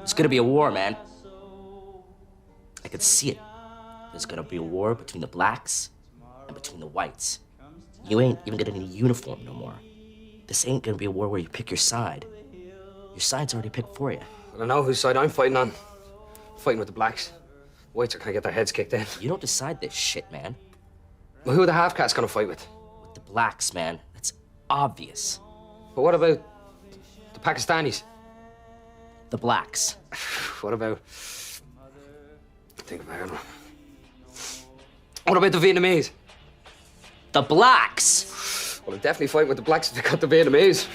It's gonna be a war, man. I could see it. There's gonna be a war between the blacks and between the whites. You ain't even gonna need a uniform no more. This ain't gonna be a war where you pick your side. Your side's already picked for you. I don't know whose side I'm fighting on. Fighting with the blacks. Whites are gonna get their heads kicked in. You don't decide this shit, man. Well, who are the half-cats gonna fight with? With the blacks, man. That's obvious. But what about the Pakistanis? The blacks. What about... Think about it. What about the Vietnamese? The blacks! Well, I'll definitely fight with the blacks if they got the Vietnamese.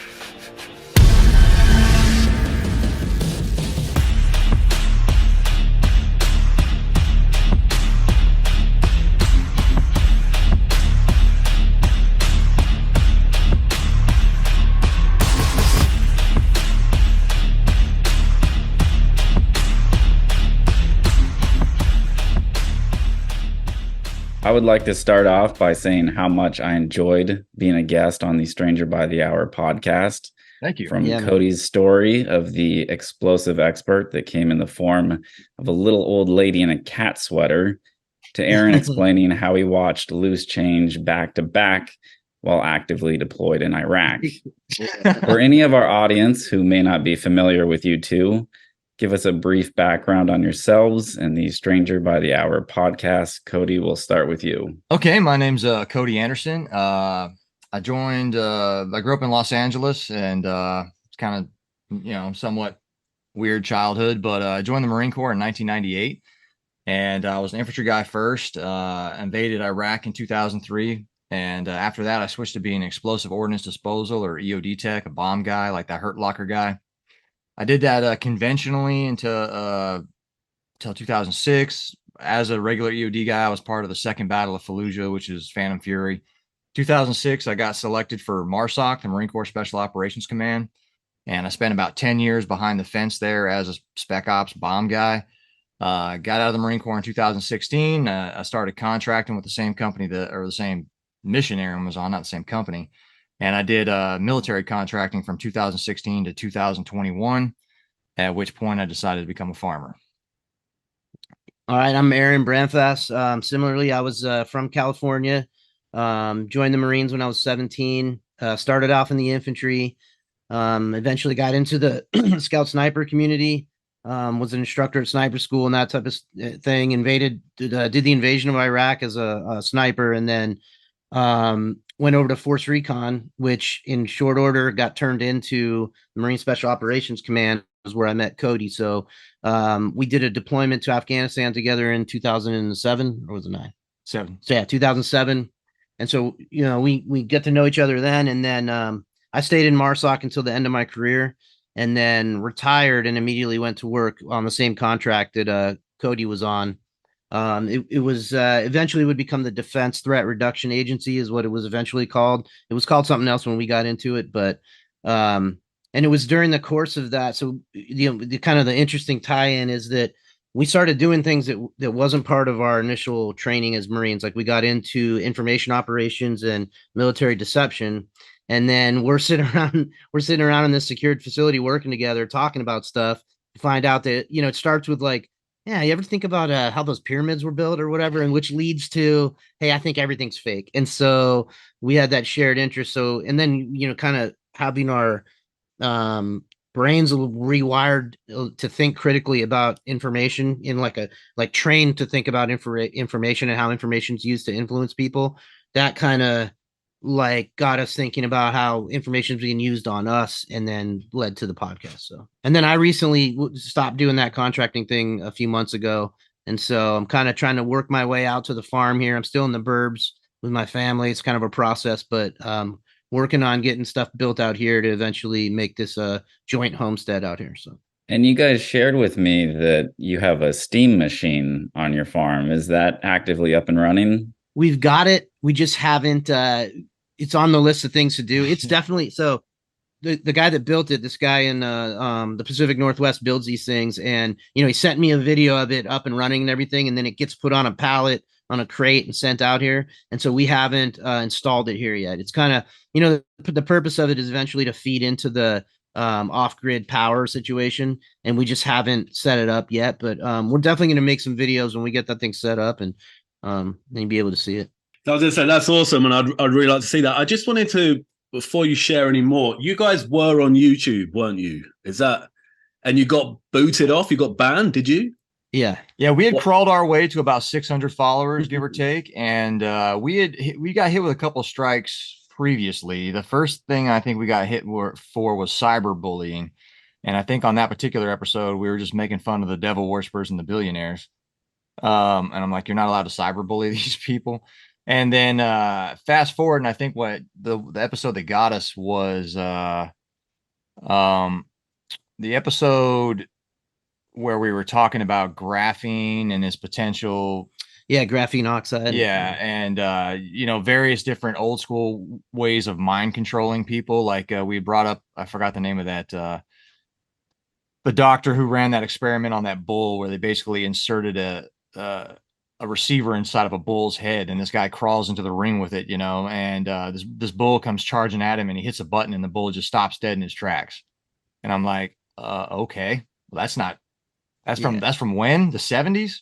I would like to start off by saying how much I enjoyed being a guest on the Stranger by the Hour podcast. Thank you. From Cody's story of the explosive expert that came in the form of a little old lady in a cat sweater to Aaron explaining how he watched Loose Change back to back while actively deployed in Iraq. For any of our audience who may not be familiar with you two, give us a brief background on yourselves and the Stranger by the Hour podcast. Cody, we'll start with you. Okay, my name's Cody Anderson. I grew up in Los Angeles, and it's kind of, somewhat weird childhood, but I joined the Marine Corps in 1998, and I was an infantry guy first, invaded Iraq in 2003. And after that, I switched to being explosive ordnance disposal, or EOD tech, a bomb guy, like that hurt locker guy. I did that conventionally until 2006. As a regular EOD guy, I was part of the Second Battle of Fallujah, which is Phantom Fury. 2006, I got selected for MARSOC, the Marine Corps Special Operations Command, and I spent about 10 years behind the fence there as a spec ops bomb guy. Got out of the Marine Corps in 2016. I started contracting with the same company the same mission Aaron was on, not the same company. And I did military contracting from 2016 to 2021, at which point I decided to become a farmer. All right, I'm Aaron Branfast. Similarly, I was from California, joined the Marines when I was 17, started off in the infantry, eventually got into the scout sniper community, was an instructor at sniper school and that type of thing, did the invasion of Iraq as a sniper, and then went over to Force Recon, which in short order got turned into the Marine Special Operations Command, is where I met Cody. So we did a deployment to Afghanistan together in 2007, or was it 9? 7. So yeah, 2007. And so, we get to know each other then. And then I stayed in MARSOC until the end of my career, and then retired and immediately went to work on the same contract that Cody was on. It was eventually would become the Defense Threat Reduction Agency, is what it was eventually called. It was called something else when we got into it, but and it was during the course of that. So the kind of the interesting tie-in is that we started doing things that wasn't part of our initial training as Marines. Like we got into information operations and military deception, and then we're sitting around in this secured facility working together, talking about stuff. To find out that it starts with like, yeah, you ever think about how those pyramids were built or whatever, and which leads to, hey, I think everything's fake. And so we had that shared interest. So, and then, kind of having our brains rewired to think critically about information in trained to think about information and how information is used to influence people. That kind of got us thinking about how information is being used on us, and then led to the podcast. So, and then I recently stopped doing that contracting thing a few months ago. And so I'm kind of trying to work my way out to the farm here. I'm still in the burbs with my family. It's kind of a process, but working on getting stuff built out here to eventually make this a joint homestead out here. So. And you guys shared with me that you have a steam machine on your farm. Is that actively up and running? We've got it. We just haven't. It's on the list of things to do. It's definitely so. The guy that built it, this guy in the Pacific Northwest, builds these things, and he sent me a video of it up and running and everything, and then it gets put on a pallet on a crate and sent out here. And so we haven't installed it here yet. It's kind of the purpose of it is eventually to feed into the off-grid power situation, and we just haven't set it up yet. But we're definitely going to make some videos when we get that thing set up, and then be able to see it. I was going to say, that's awesome, and I'd really like to see that. I just wanted to, before you share any more, you guys were on YouTube, weren't you? Is that, and you got booted off? You got banned? Did you? Yeah. Yeah, we had crawled our way to about 600 followers, give or take, and we got hit with a couple of strikes previously. The first thing I think we got hit for was cyberbullying, and I think on that particular episode we were just making fun of the devil worshippers and the billionaires. And I'm like, you're not allowed to cyberbully these people. And then fast forward, and I think what the episode that got us was the episode where we were talking about graphene and its potential. Yeah, graphene oxide. Yeah, and various different old school ways of mind controlling people. Like we brought up, I forgot the name of that. The doctor who ran that experiment on that bull, where they basically inserted a receiver inside of a bull's head, and this guy crawls into the ring with it, and this bull comes charging at him, and he hits a button, and the bull just stops dead in his tracks. And I'm like, okay, well, that's from when? The 70s,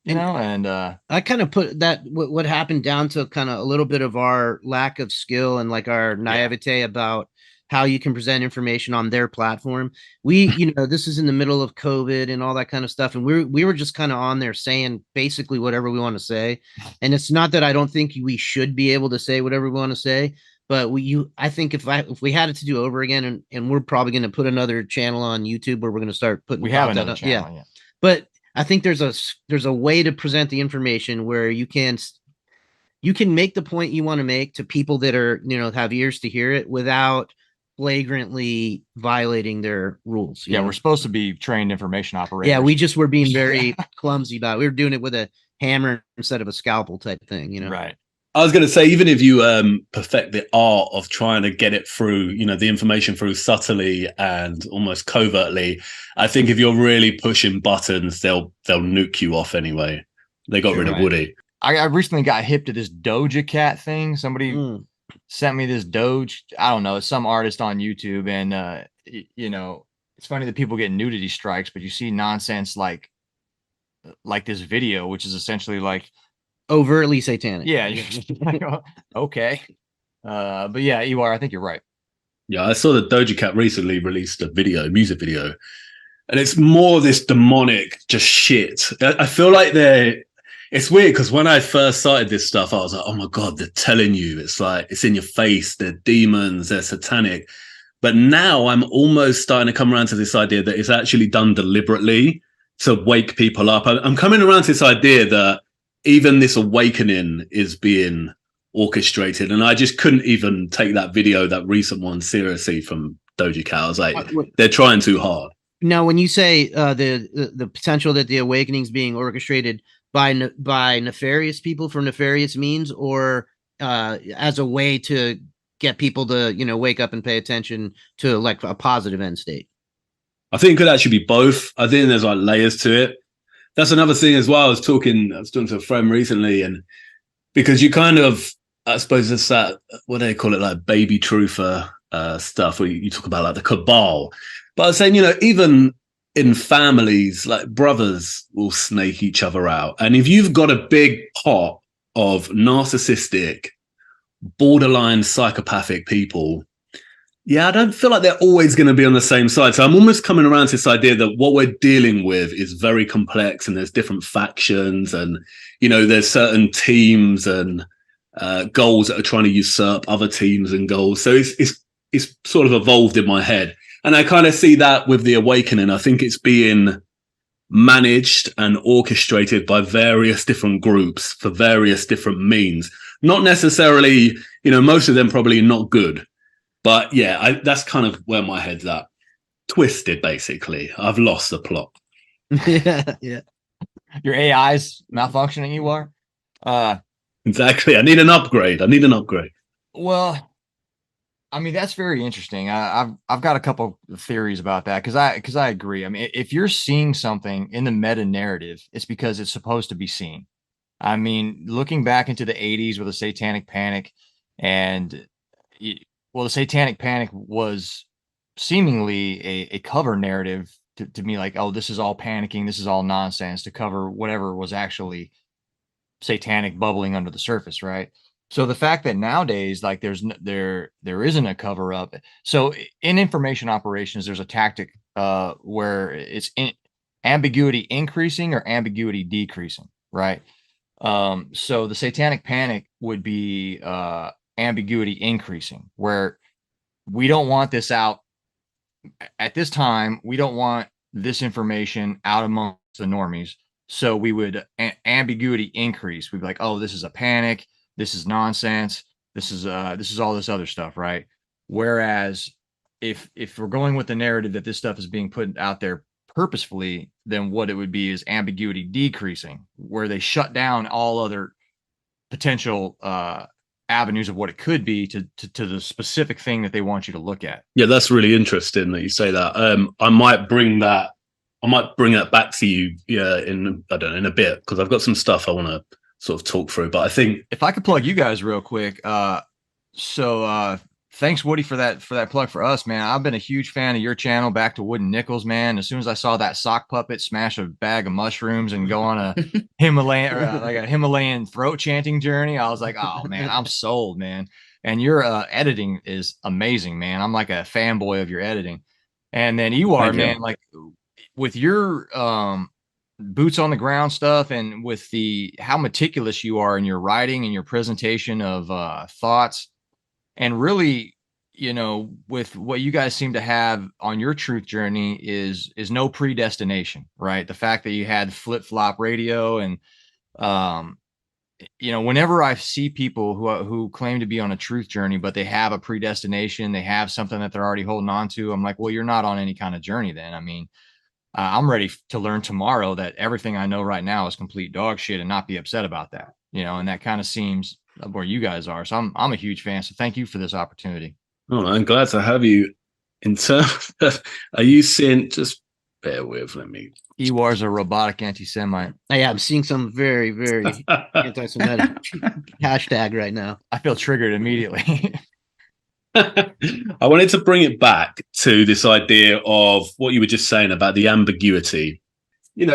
and I kind of put that what happened down to kind of a little bit of our lack of skill and like our naivete about how you can present information on their platform. We, this is in the middle of COVID and all that kind of stuff, and we were just kind of on there saying basically whatever we want to say. And it's not that I don't think we should be able to say whatever we want to say, but I think if we had it to do over again, and we're probably going to put another channel on YouTube where we're going to start putting. We have another channel, yeah. But I think there's a way to present the information where you can make the point you want to make to people that are, have ears to hear it without flagrantly violating their rules. Yeah, we're supposed to be trained information operators. Yeah, we just were being very clumsy about it. We were doing it with a hammer instead of a scalpel type thing, Right. I was going to say, even if you perfect the art of trying to get it through, the information through subtly and almost covertly, I think if you're really pushing buttons, they'll nuke you off anyway. They got rid of Woody. I recently got hip to this Doja Cat thing. Somebody sent me this Doge. I don't know. It's some artist on YouTube, and it's funny that people get nudity strikes, but you see nonsense like this video, which is essentially like overtly satanic. Yeah. Okay. But yeah, Ewar, I think you're right. Yeah, I saw that Doja Cat recently released a music video, and it's more of this demonic just shit. I feel like it's weird because when I first started this stuff, I was like, oh my God, they're telling you. It's like, it's in your face. They're demons. They're satanic. But now I'm almost starting to come around to this idea that it's actually done deliberately to wake people up. I'm coming around to this idea that even this awakening is being orchestrated. And I just couldn't even take that recent one seriously from Doja Cat. I was like, they're trying too hard. Now, when you say the potential that the awakening is being orchestrated by nefarious people for nefarious means, or as a way to get people to, wake up and pay attention to like a positive end state? I think it could actually be both. I think there's like layers to it. That's another thing as well. I was talking to a friend recently, and because you kind of, I suppose it's that, what do they call it, like baby truther stuff, where you talk about like the cabal. But I was saying, even in families, like brothers will snake each other out. And if you've got a big pot of narcissistic, borderline psychopathic people, yeah, I don't feel like they're always going to be on the same side. So I'm almost coming around to this idea that what we're dealing with is very complex, and there's different factions, and, there's certain teams and goals that are trying to usurp other teams and goals. So it's sort of evolved in my head. And I kind of see that with the awakening. I think it's being managed and orchestrated by various different groups for various different means. Not necessarily, most of them probably not good. But yeah, that's kind of where my head's at. Twisted, basically. I've lost the plot. Yeah. Your AI's malfunctioning, you are? Exactly. I need an upgrade. Well, I mean, that's very interesting. I've got a couple of theories about that because I agree. I mean, if you're seeing something in the meta narrative, it's because it's supposed to be seen. I mean, looking back into the 80s with the Satanic Panic, and the Satanic Panic was seemingly a cover narrative to me, like, oh, this is all panicking, this is all nonsense to cover whatever was actually satanic bubbling under the surface, right? So the fact that nowadays, like, there isn't a cover up. So in information operations, there's a tactic where it's ambiguity increasing or ambiguity decreasing, right? So the satanic panic would be ambiguity increasing, where we don't want this out at this time. We don't want this information out amongst the normies. So we would ambiguity increase. We'd be like, oh, this is a panic. This is nonsense. This is all this other stuff, right? Whereas if we're going with the narrative that this stuff is being put out there purposefully, then what it would be is ambiguity decreasing, where they shut down all other potential avenues of what it could be to the specific thing that they want you to look at. Yeah, that's really interesting that you say that. I might bring that back to you, yeah, in a bit, because I've got some stuff I want to sort of talk through. But I think if I could plug you guys real quick, thanks, Woody, for that plug for us, man. I've been a huge fan of your channel, Back to Wooden Nickels, man. As soon as I saw that sock puppet smash a bag of mushrooms and go on a Himalayan throat chanting journey, I was like, oh man, I'm sold, man. And your editing is amazing, man. I'm like a fanboy of your editing. And then you are, man, like with your boots on the ground stuff, and with how meticulous you are in your writing and your presentation of thoughts. And really, with what you guys seem to have on your truth journey is no predestination, right? The fact that you had flip-flop radio, and whenever I see people who claim to be on a truth journey, but they have a predestination, they have something that they're already holding on to, I'm like, well, you're not on any kind of journey then. I mean, I'm ready to learn tomorrow that everything I know right now is complete dog shit, and not be upset about that, and that kind of seems where you guys are. So I'm a huge fan. So thank you for this opportunity. Oh, I'm glad to have you. In terms of, are you seeing, just bear with, let me. Ewar's a robotic anti-Semite. Yeah, I'm seeing some very, very anti-Semitic hashtag right now. I feel triggered immediately. I wanted to bring it back to this idea of what you were just saying about the ambiguity.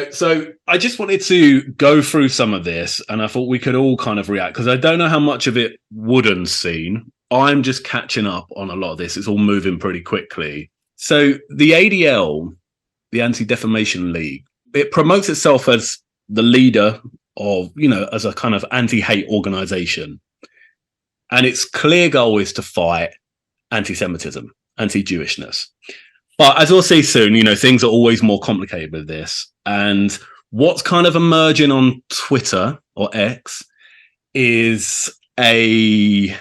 So I just wanted to go through some of this, and I thought we could all kind of react, because I don't know how much of it Wooden's seen. I'm just catching up on a lot of this. It's all moving pretty quickly. So the ADL, the Anti-Defamation League, it promotes itself as the leader of, as a kind of anti-hate organization. And its clear goal is to fight anti-Semitism, anti-Jewishness. But as we'll see soon, things are always more complicated with this. And what's kind of emerging on Twitter or X is a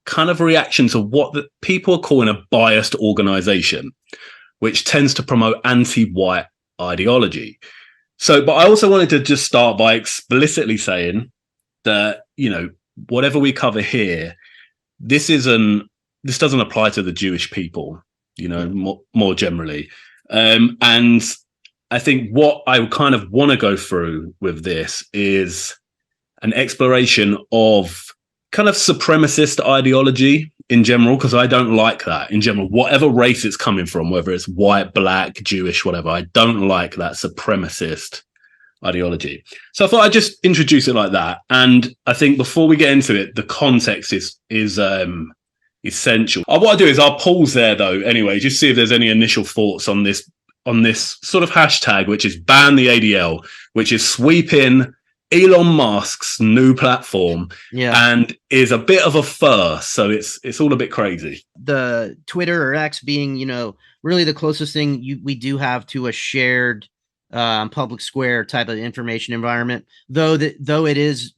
kind of reaction to what the people are calling a biased organization, which tends to promote anti-white ideology. So, but I also wanted to just start by explicitly saying that, whatever we cover here, this doesn't apply to the Jewish people, more generally. And I think what I kind of want to go through with this is an exploration of kind of supremacist ideology in general, because I don't like that in general, whatever race it's coming from, whether it's white, black, Jewish, whatever. I don't like that supremacist ideology. So I thought I'd just introduce it like that. And I think before we get into it, the context is essential. What I'll do is I'll pause there though, anyway, just see if there's any initial thoughts on this sort of hashtag, which is ban the ADL, which is sweeping Elon Musk's new platform, and is a bit of a first. So it's all a bit crazy. The Twitter or X being, really the closest thing we do have to a shared public square type of information environment, though it is,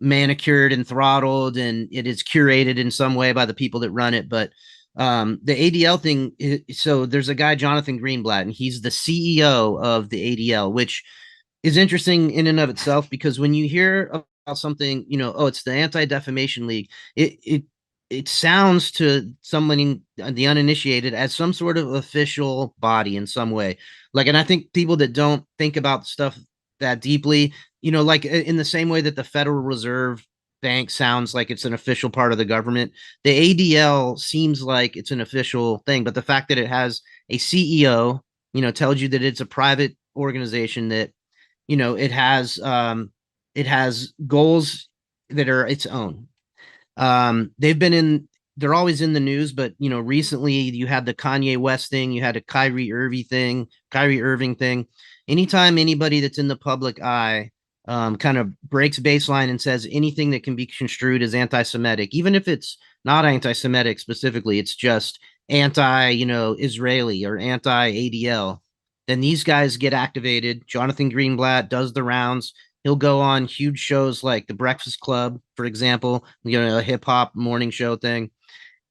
manicured and throttled, and it is curated in some way by the people that run it. But the ADL thing, so there's a guy, Jonathan Greenblatt, and he's the CEO of the ADL, which is interesting in and of itself, because when you hear about something, it's the Anti-Defamation League, it sounds to someone, the uninitiated, as some sort of official body in some way. And I think people that don't think about stuff that deeply, like in the same way that the Federal Reserve Bank sounds like it's an official part of the government. The ADL seems like it's an official thing, but the fact that it has a CEO, tells you that it's a private organization, that it has goals that are its own. They're always in the news, but recently you had the Kanye West thing, you had a Kyrie Irving thing. Anytime anybody that's in the public eye kind of breaks baseline and says anything that can be construed as anti-Semitic, even if it's not anti-Semitic specifically, it's just anti-Israeli or anti-ADL, then these guys get activated. Jonathan Greenblatt does the rounds. He'll go on huge shows like The Breakfast Club, for example, a hip hop morning show thing.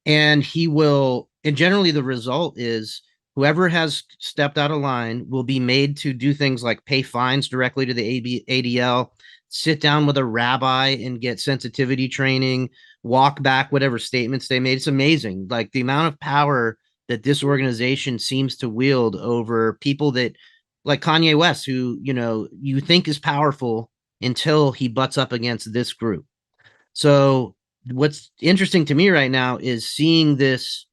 And generally the result is whoever has stepped out of line will be made to do things like pay fines directly to the ADL, sit down with a rabbi and get sensitivity training, walk back whatever statements they made. It's amazing. Like the amount of power that this organization seems to wield over people that, like Kanye West, who, you think is powerful until he butts up against this group. So what's interesting to me right now is seeing this,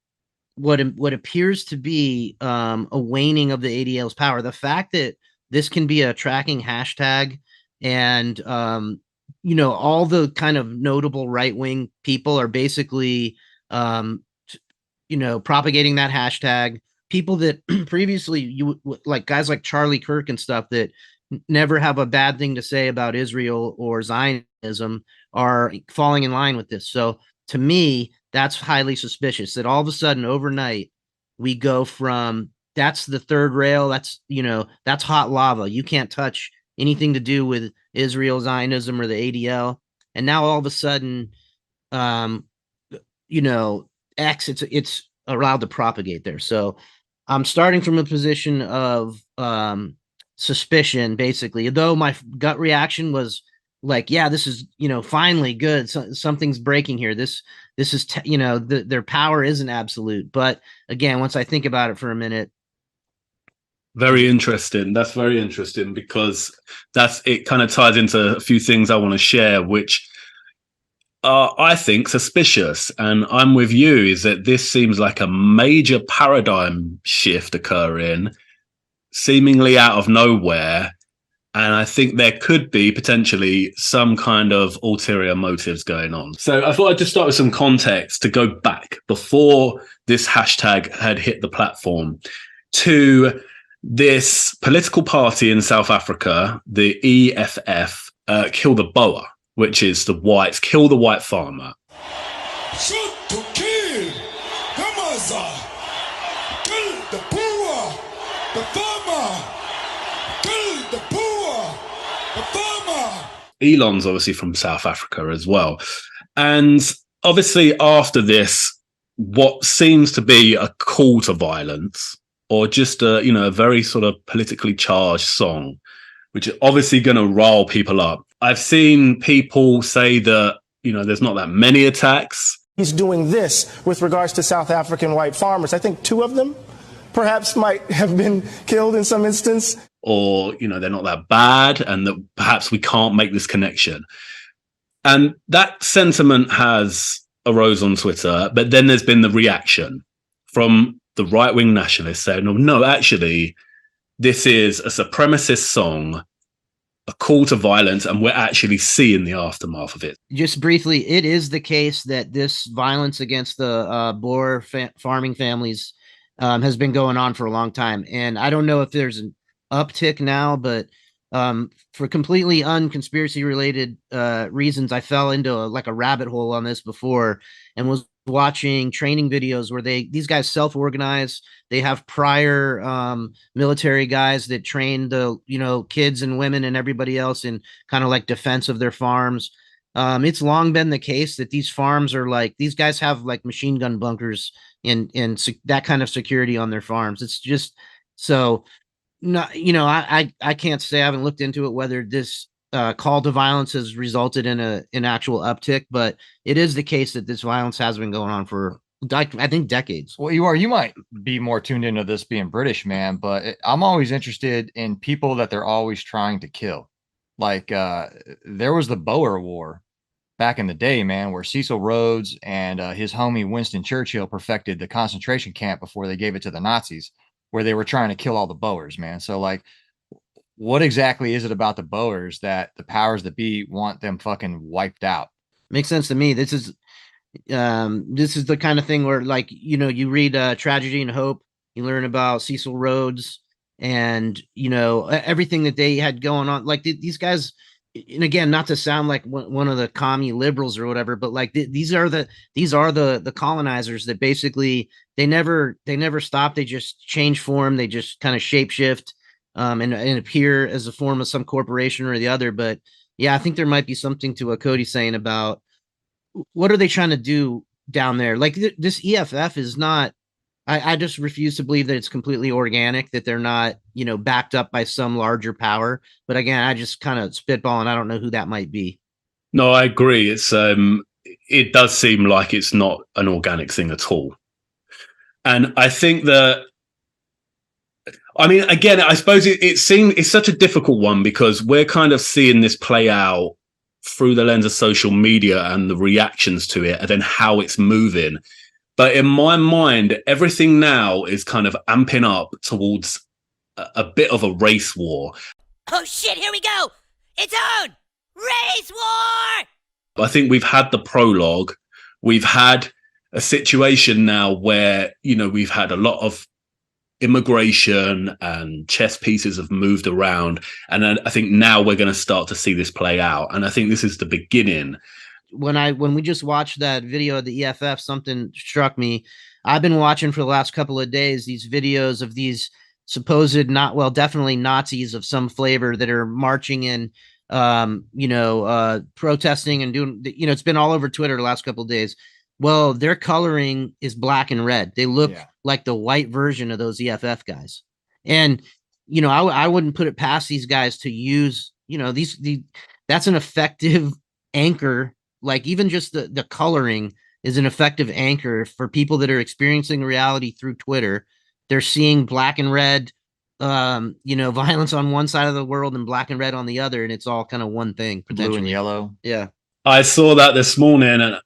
what appears to be a waning of the ADL's power. The fact that this can be a tracking hashtag, and all the kind of notable right-wing people are basically propagating that hashtag. People that previously like guys like Charlie Kirk and stuff that never have a bad thing to say about Israel or Zionism are falling in line with this. So to me, that's highly suspicious that all of a sudden overnight we go from that's the third rail, that's hot lava. You can't touch anything to do with Israel, Zionism, or the ADL. And now all of a sudden, X, it's allowed to propagate there. So I'm starting from a position of suspicion, basically, though my gut reaction was like, yeah, this is, finally good. So, something's breaking here. This is, their power isn't absolute. But again, once I think about it for a minute. Very interesting. That's very interesting, because it kind of ties into a few things I want to share, which are, I think, suspicious. And I'm with you, is that this seems like a major paradigm shift occurring, seemingly out of nowhere. And I think there could be potentially some kind of ulterior motives going on. So I thought I'd just start with some context to go back before this hashtag had hit the platform to this political party in South Africa, the EFF, Kill the Boer, which is the whites, kill the white farmer. Shoot to kill the mother, kill the poor, the farmer, kill the poor, the farmer. Elon's obviously from South Africa as well. And obviously after this, what seems to be a call to violence, or just a very sort of politically charged song, which is obviously going to rile people up. I've seen people say that, there's not that many attacks. He's doing this with regards to South African white farmers. I think 2 of them perhaps might have been killed in some instance. Or, they're not that bad, and that perhaps we can't make this connection. And that sentiment has arose on Twitter, but then there's been the reaction from the right-wing nationalists saying, no, actually, this is a supremacist song, a call to violence, and we're actually seeing the aftermath of it. Just briefly, it is the case that this violence against the Boer farming families has been going on for a long time. And I don't know if there's an uptick now, but for completely unconspiracy related reasons, I fell into a rabbit hole on this before, and was watching training videos where these guys self-organize. They have prior military guys that train the kids and women and everybody else in kind of like defense of their farms. It's long been the case that these farms are these guys have machine gun bunkers and that kind of security on their farms. It's just so not, I can't say, I haven't looked into it whether this call to violence has resulted in an actual uptick, but it is the case that this violence has been going on for I think decades. Well, you might be more tuned into this being British, man, but I'm always interested in people that they're always trying to kill. There was the Boer War, back in the day, man, where Cecil Rhodes and his homie Winston Churchill perfected the concentration camp before they gave it to the Nazis, where they were trying to kill all the Boers, man. So like, what exactly is it about the Boers that the powers that be want them fucking wiped out? Makes sense to me. This is the kind of thing where, like, you know, you read Tragedy and Hope, you learn about Cecil Rhodes and, you know, everything that they had going on. Like these guys, and again, not to sound like one of the commie liberals or whatever, but like these are the colonizers that basically they never stop. They just change form. They just kind of shapeshift and appear as a form of some corporation or the other. But yeah, I think there might be something to what Cody's saying about what are they trying to do down there? Like this EFF is not. I just refuse to believe that it's completely organic, that they're not, you know, backed up by some larger power. But again, I just kind of spitball, and I don't know who that might be. No, I agree. It does seem like it's not an organic thing at all. And I think that, I mean, again, I suppose it's such a difficult one because we're kind of seeing this play out through the lens of social media and the reactions to it and then how it's moving. But in my mind, everything now is kind of amping up towards a bit of a race war. Oh shit, here we go! It's on! Race war! I think we've had the prologue. We've had a situation now where, you know, we've had a lot of immigration and chess pieces have moved around. And then I think now we're going to start to see this play out. And I think this is the beginning. When we just watched that video of the EFF, something struck me. I've been watching for the last couple of days these videos of these supposed definitely Nazis of some flavor that are marching in, protesting and doing, you know, it's been all over Twitter the last couple of days. Well, their coloring is black and red. They look like the white version of those EFF guys. And, you know, I wouldn't put it past these guys to use, you know, that's an effective anchor. Like even just the coloring is an effective anchor for people that are experiencing reality through Twitter. They're seeing black and red, violence on one side of the world and black and red on the other. And it's all kind of one thing. Blue and yellow. Yeah. I saw that this morning and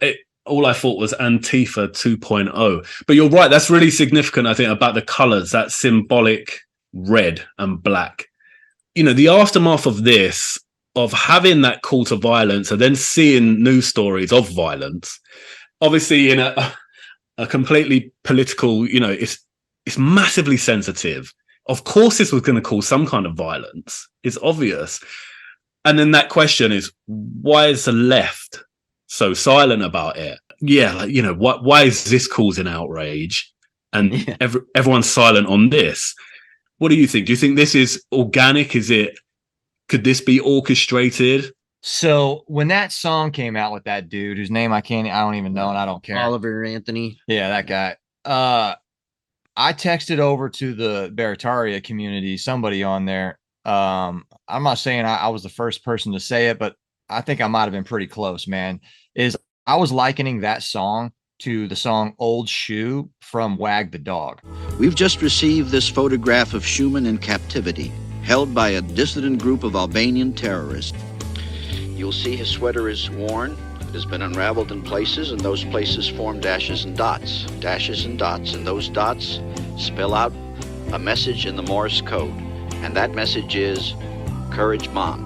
all I thought was Antifa 2.0. But you're right. That's really significant, I think, about the colors, that symbolic red and black. You know, the aftermath of this, of having that call to violence and then seeing news stories of violence, obviously in a completely political, you know, it's massively sensitive. Of course, this was going to cause some kind of violence. It's obvious. And then that question is, why is the left so silent about it? Yeah, like, you know, why is this causing outrage? And everyone's silent on this. What do you think? Do you think this is organic? Could this be orchestrated? So when that song came out with that dude whose name I don't even know, and I don't care. Oliver Anthony. Yeah, that guy. I texted over to the Barataria community, somebody on there. I'm not saying I was the first person to say it, but I think I might have been pretty close, man. I was likening that song to the song Old Shoe from Wag the Dog. We've just received this photograph of Schumann in captivity, held by a dissident group of Albanian terrorists. You'll see his sweater is worn. It has been unraveled in places, and those places form dashes and dots. Dashes and dots, and those dots spell out a message in the Morse code. And that message is, Courage, Mom.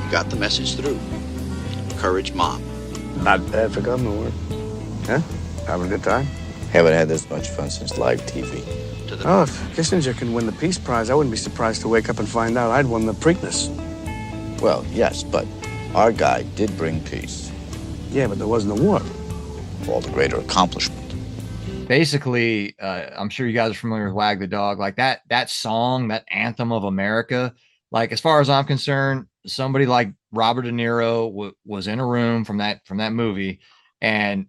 You got the message through. Courage, Mom. Not bad for government work. Huh? Having a good time? Haven't had this much fun since live TV. Oh, if Kissinger can win the Peace Prize, I wouldn't be surprised to wake up and find out I'd won the Preakness. Well, yes, but our guy did bring peace. Yeah, but there wasn't a war. All the greater accomplishment. Basically, I'm sure you guys are familiar with Wag the Dog. Like that song, that anthem of America. Like, as far as I'm concerned, somebody like Robert De Niro was in a room from that movie, and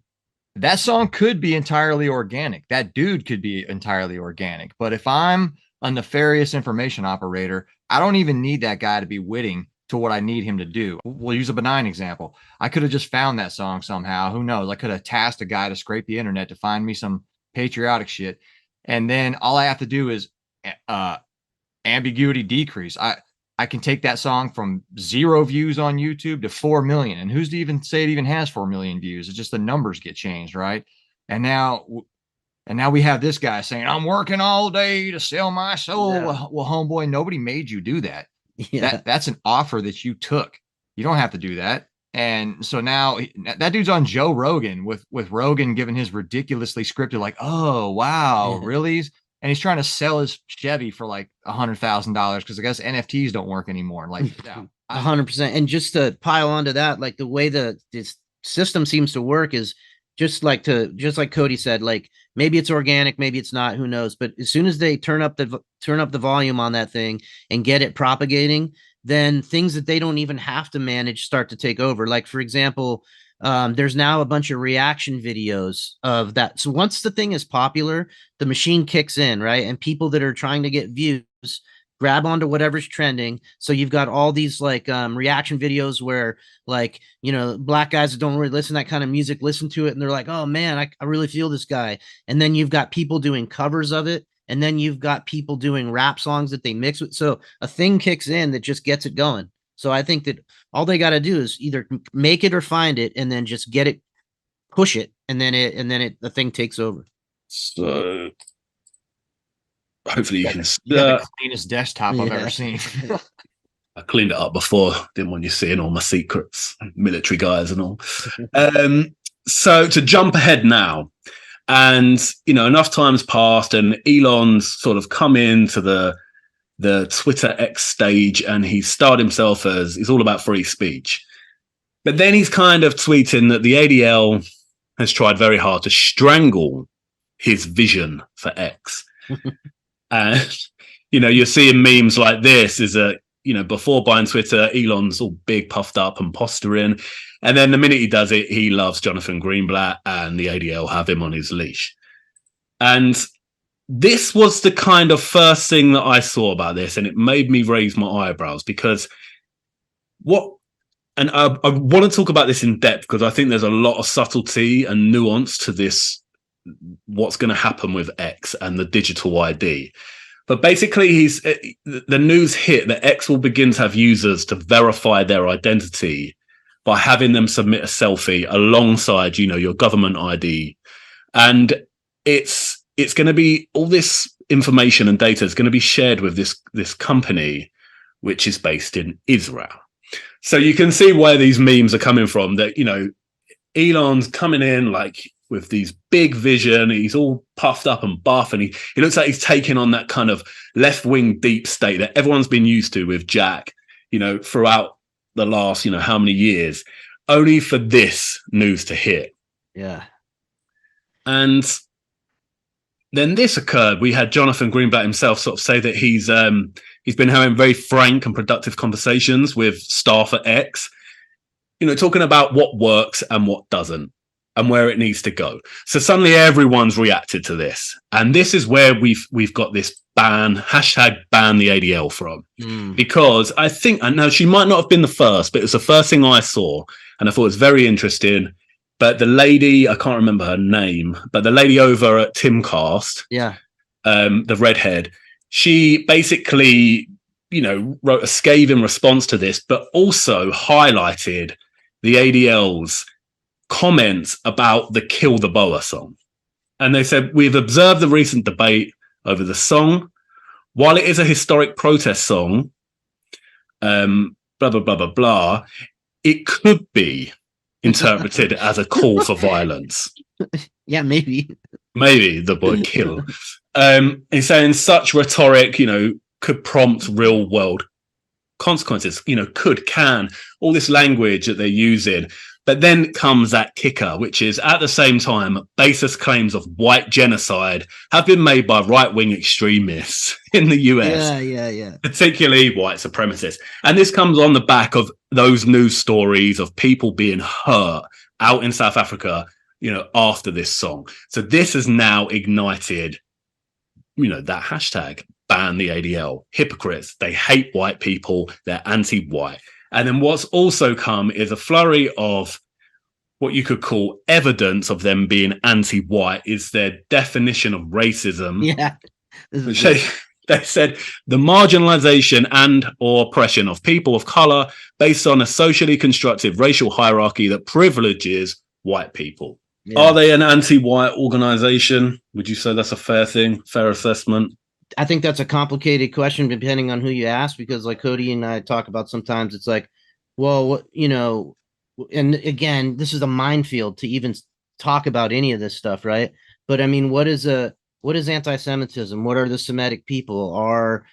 that song could be entirely organic. That dude could be entirely organic. But if I'm a nefarious information operator, I don't even need that guy to be witting to what I need him to do. We'll use a benign example. I could have just found that song somehow. Who knows? I could have tasked a guy to scrape the internet to find me some patriotic shit. And then all I have to do is ambiguity decrease. I can take that song from 0 views on YouTube to 4 million. And who's to even say it even has 4 million views? It's just the numbers get changed, right? And now we have this guy saying, I'm working all day to sell my soul. Yeah. Well, homeboy, nobody made you do that. Yeah. That's an offer that you took. You don't have to do that. And so now that dude's on Joe Rogan with Rogan giving his ridiculously scripted, like, oh, wow, really? And he's trying to sell his Chevy for like $100,000 because I guess NFTs don't work anymore. Like, 100%. And just to pile onto that, like the way this system seems to work is just like Cody said, like maybe it's organic, maybe it's not, who knows? But as soon as they turn up the volume on that thing and get it propagating, then things that they don't even have to manage start to take over. Like, for example, there's now a bunch of reaction videos of that. So once the thing is popular, the machine kicks in, right? And people that are trying to get views grab onto whatever's trending. So you've got all these like reaction videos where, like, you know, black guys that don't really listen to that kind of music listen to it and they're like, oh man, I really feel this guy. And then you've got people doing covers of it. And then you've got people doing rap songs that they mix with. So a thing kicks in that just gets it going. So I think that all they got to do is either make it or find it, and then just get it, push it, and then the thing takes over. So hopefully you can. The cleanest desktop I've ever seen. I cleaned it up before. Didn't want you seeing all my secrets, military guys and all. So to jump ahead now. And, you know, enough time's passed and Elon's sort of come into the Twitter X stage and he's starred himself as he's all about free speech. But then he's kind of tweeting that the ADL has tried very hard to strangle his vision for X. And, you know, you're seeing memes like this is that, you know, before buying Twitter, Elon's all big, puffed up and posturing. And then the minute he does it, he loves Jonathan Greenblatt and the ADL have him on his leash. And this was the kind of first thing that I saw about this, and it made me raise my eyebrows because I want to talk about this in depth because I think there's a lot of subtlety and nuance to this, what's going to happen with X and the digital ID. But basically, the news hit that X will begin to have users to verify their identity by having them submit a selfie alongside, you know, your government ID. And it's going to be, all this information and data is going to be shared with this company, which is based in Israel. So you can see where these memes are coming from, that, you know, Elon's coming in like with these big vision. He's all puffed up and buff, and he looks like he's taking on that kind of left-wing deep state that everyone's been used to with Jack, you know, throughout the last, you know, how many years, only for this news to hit. Yeah. And then this occurred. We had Jonathan Greenblatt himself sort of say that he's been having very frank and productive conversations with staff at X, you know, talking about what works and what doesn't and where it needs to go. So suddenly everyone's reacted to this. And this is where we've got this hashtag ban the ADL from. Because I think, I know she might not have been the first, but it was the first thing I saw. And I thought it was very interesting. But the lady, I can't remember her name, but the lady over at Timcast, the redhead, she basically, you know, wrote a scathing response to this, but also highlighted the ADL's comments about the Kill the Boa song. And they said, we've observed the recent debate over the song. While it is a historic protest song, blah, blah, blah, blah, blah, it could be interpreted as a call for violence. Yeah, maybe. Maybe the word kill. He's saying such rhetoric, you know, could prompt real world consequences, you know, can, all this language that they're using. But then comes that kicker, which is at the same time, baseless claims of white genocide have been made by right-wing extremists in the US. Yeah. Particularly white supremacists. And this comes on the back of those news stories of people being hurt out in South Africa, you know, after this song. So this has now ignited, you know, that hashtag, ban the ADL. Hypocrites. They hate white people. They're anti-white. And then what's also come is a flurry of what you could call evidence of them being anti-white is their definition of racism. Yeah. They said the marginalization and or oppression of people of color based on a socially constructed racial hierarchy that privileges white people. Yeah. Are they an anti-white organization? Would you say that's a fair thing, fair assessment? I think that's a complicated question depending on who you ask, because like Cody and I talk about sometimes, it's like, well, you know, and again, this is a minefield to even talk about any of this stuff, right? But I mean, what is anti-Semitism? What are the Semitic people? Are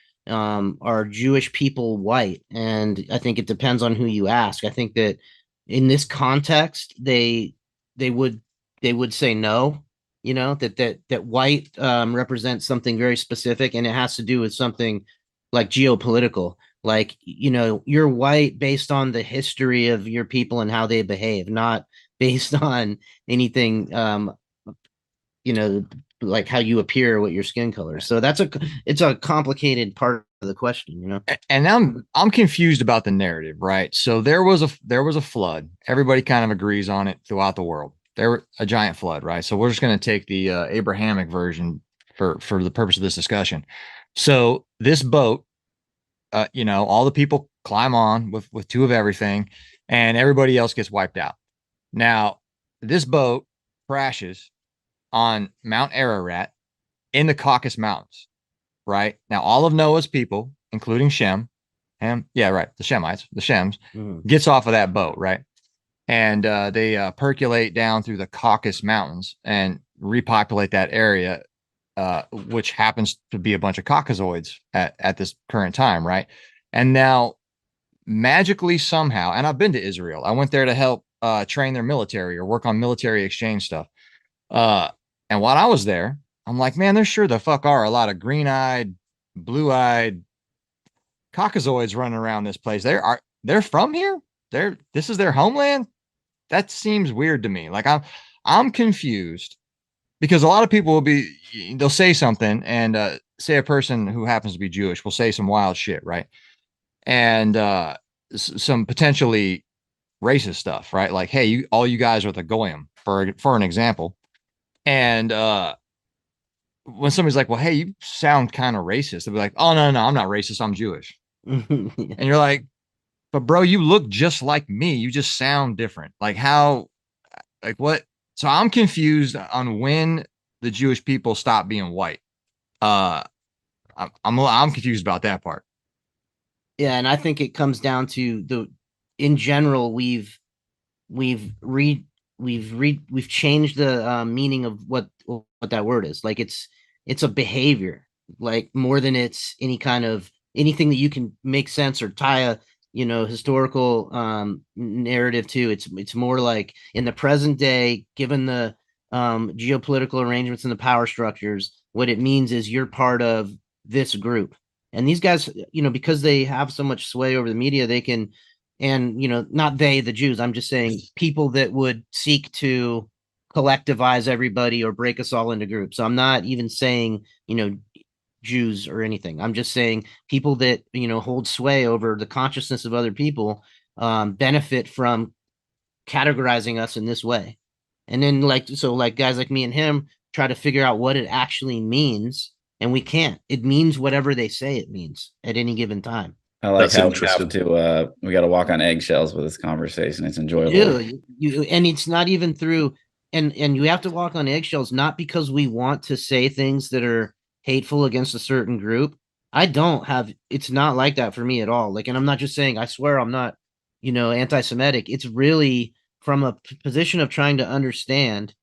Jewish people white? And I think it depends on who you ask. I think that in this context, they would say no. You know, that white represents something very specific, and it has to do with something like geopolitical. Like, you know, you're white based on the history of your people and how they behave, not based on anything, you know, like how you appear, what your skin color. So it's a complicated part of the question, you know. And I'm confused about the narrative, right? So there was a flood. Everybody kind of agrees on it throughout the world. There were a giant flood, right? So we're just going to take the Abrahamic version for the purpose of this discussion. So this boat, you know, all the people climb on with two of everything, and everybody else gets wiped out. Now, this boat crashes on Mount Ararat in the Caucasus Mountains, right? Now, all of Noah's people, including Shem, the Shemites, the Shems, gets off of that boat, right? And they percolate down through the Caucasus Mountains and repopulate that area, which happens to be a bunch of Caucasoids at this current time, right? And now, magically somehow, and I've been to Israel. I went there to help train their military or work on military exchange stuff. And while I was there, I'm like, man, there sure the fuck are a lot of green-eyed, blue-eyed Caucasoids running around this place. They're from here? This is their homeland? That seems weird to me. Like I'm confused, because a lot of people they'll say something, and say a person who happens to be Jewish will say some wild shit, right? And some potentially racist stuff, right? Like, hey, all you guys are the goyim, for an example. And when somebody's like, well, hey, you sound kind of racist, they'll be like, oh, no, I'm not racist, I'm Jewish. And you're like, but bro, you look just like me. You just sound different. Like how, like what? So I'm confused on when the Jewish people stop being white. I'm confused about that part. Yeah, and I think it comes down to in general, we've changed the meaning of what that word is. Like it's a behavior, like more than it's anything that you can make sense or tie a historical narrative to. It's more like in the present day, given the geopolitical arrangements and the power structures, what it means is you're part of this group. And these guys, because they have so much sway over the media, they can, and not the Jews, I'm just saying people that would seek to collectivize everybody or break us all into groups. So I'm not even saying, Jews or anything. I'm just saying people that, hold sway over the consciousness of other people benefit from categorizing us in this way. And then guys like me and him try to figure out what it actually means, and we can't. It means whatever they say it means at any given time. I like how we got to walk on eggshells with this conversation. It's enjoyable. And it's not even through, and you have to walk on eggshells, not because we want to say things that are hateful against a certain group. It's not like that for me at all. And I'm not just saying, I swear I'm not, anti-Semitic. It's really from a position of trying to understand.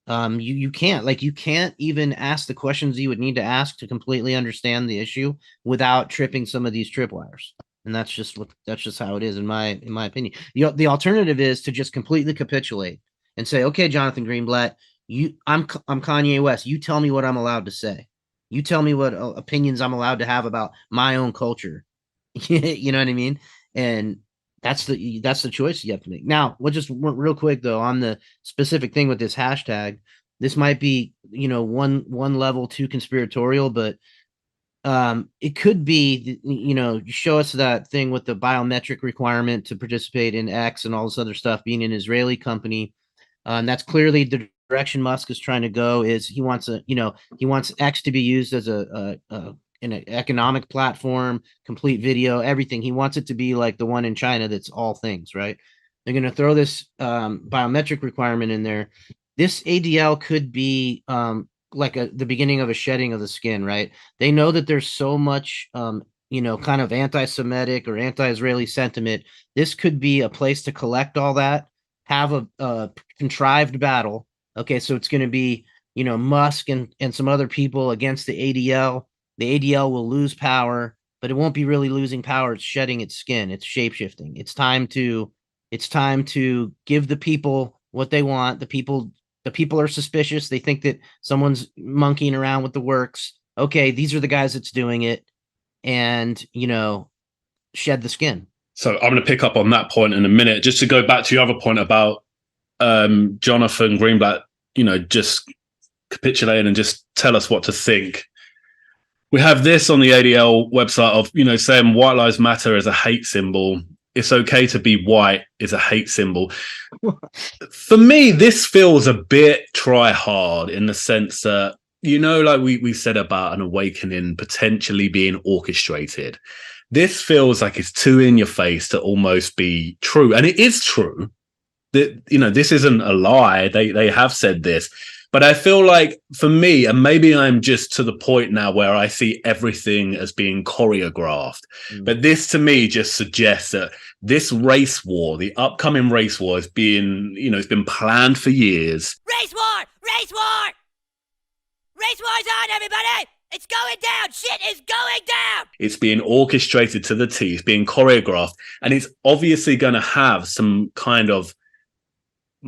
You can't even ask the questions you would need to ask to completely understand the issue without tripping some of these tripwires. And that's just how it is in my opinion. The alternative is to just completely capitulate and say, okay, Jonathan Greenblatt, I'm Kanye West. You tell me what I'm allowed to say. You tell me what opinions I'm allowed to have about my own culture. You know what I mean? And that's the choice you have to make. Now, just real quick though, on the specific thing with this hashtag, this might be, one level too conspiratorial, but it could be, show us that thing with the biometric requirement to participate in X and all this other stuff being an Israeli company. And that's clearly the direction Musk is trying to go. Is he wants X to be used as an an economic platform, complete video, everything. He wants it to be like the one in China that's all things, right? They're going to throw this biometric requirement in there. This ADL could be like the beginning of a shedding of the skin, right? They know that there's so much, kind of anti-Semitic or anti-Israeli sentiment. This could be a place to collect all that, have a contrived battle. Okay, so it's going to be, Musk and some other people against the ADL. The ADL will lose power, but it won't be really losing power. It's shedding its skin. It's shapeshifting. It's time to give the people what they want. The people are suspicious. They think that someone's monkeying around with the works. Okay, these are the guys that's doing it, and shed the skin. So I'm going to pick up on that point in a minute. Just to go back to your other point about Jonathan Greenblatt, just capitulate and just tell us what to think. We have this on the ADL website of, saying white lives matter is a hate symbol. It's okay to be white is a hate symbol. For me, this feels a bit try hard in the sense that, like we said about an awakening potentially being orchestrated. This feels like it's too in your face to almost be true. And it is true that, this isn't a lie. They have said this. But I feel like for me, and maybe I'm just to the point now where I see everything as being choreographed. But this to me just suggests that this race war, the upcoming race war is being, it's been planned for years. Race war! Race war! Race war's on, everybody! It's going down! Shit is going down! It's being orchestrated to the T. It's being choreographed. And it's obviously going to have some kind of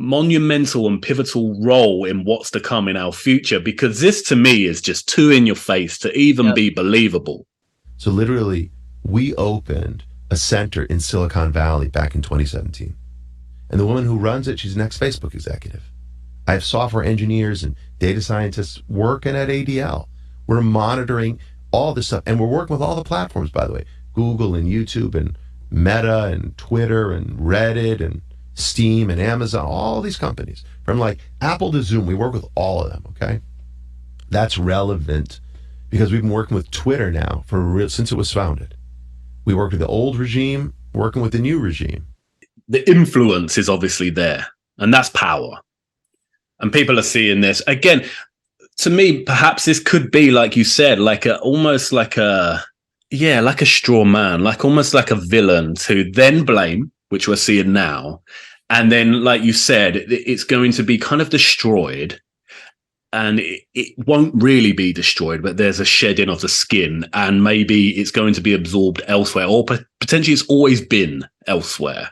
monumental and pivotal role in what's to come in our future, because this to me is just too in your face to even be believable. So literally, we opened a center in Silicon Valley back in 2017. And the woman who runs it, she's an ex-Facebook executive. I have software engineers and data scientists working at ADL. We're monitoring all this stuff. And we're working with all the platforms, by the way, Google and YouTube and Meta and Twitter and Reddit and Steam and Amazon, all these companies, from like Apple to Zoom. We work with all of them, okay? That's relevant because we've been working with Twitter now since it was founded. We worked with the old regime, working with the new regime. The influence is obviously there, and that's power. And people are seeing this. Again, to me, perhaps this could be, like you said, almost like a straw man, almost like a villain to then blame, which we're seeing now. And then, like you said, it's going to be kind of destroyed, and it won't really be destroyed, but there's a shedding of the skin, and maybe it's going to be absorbed elsewhere, or potentially it's always been elsewhere.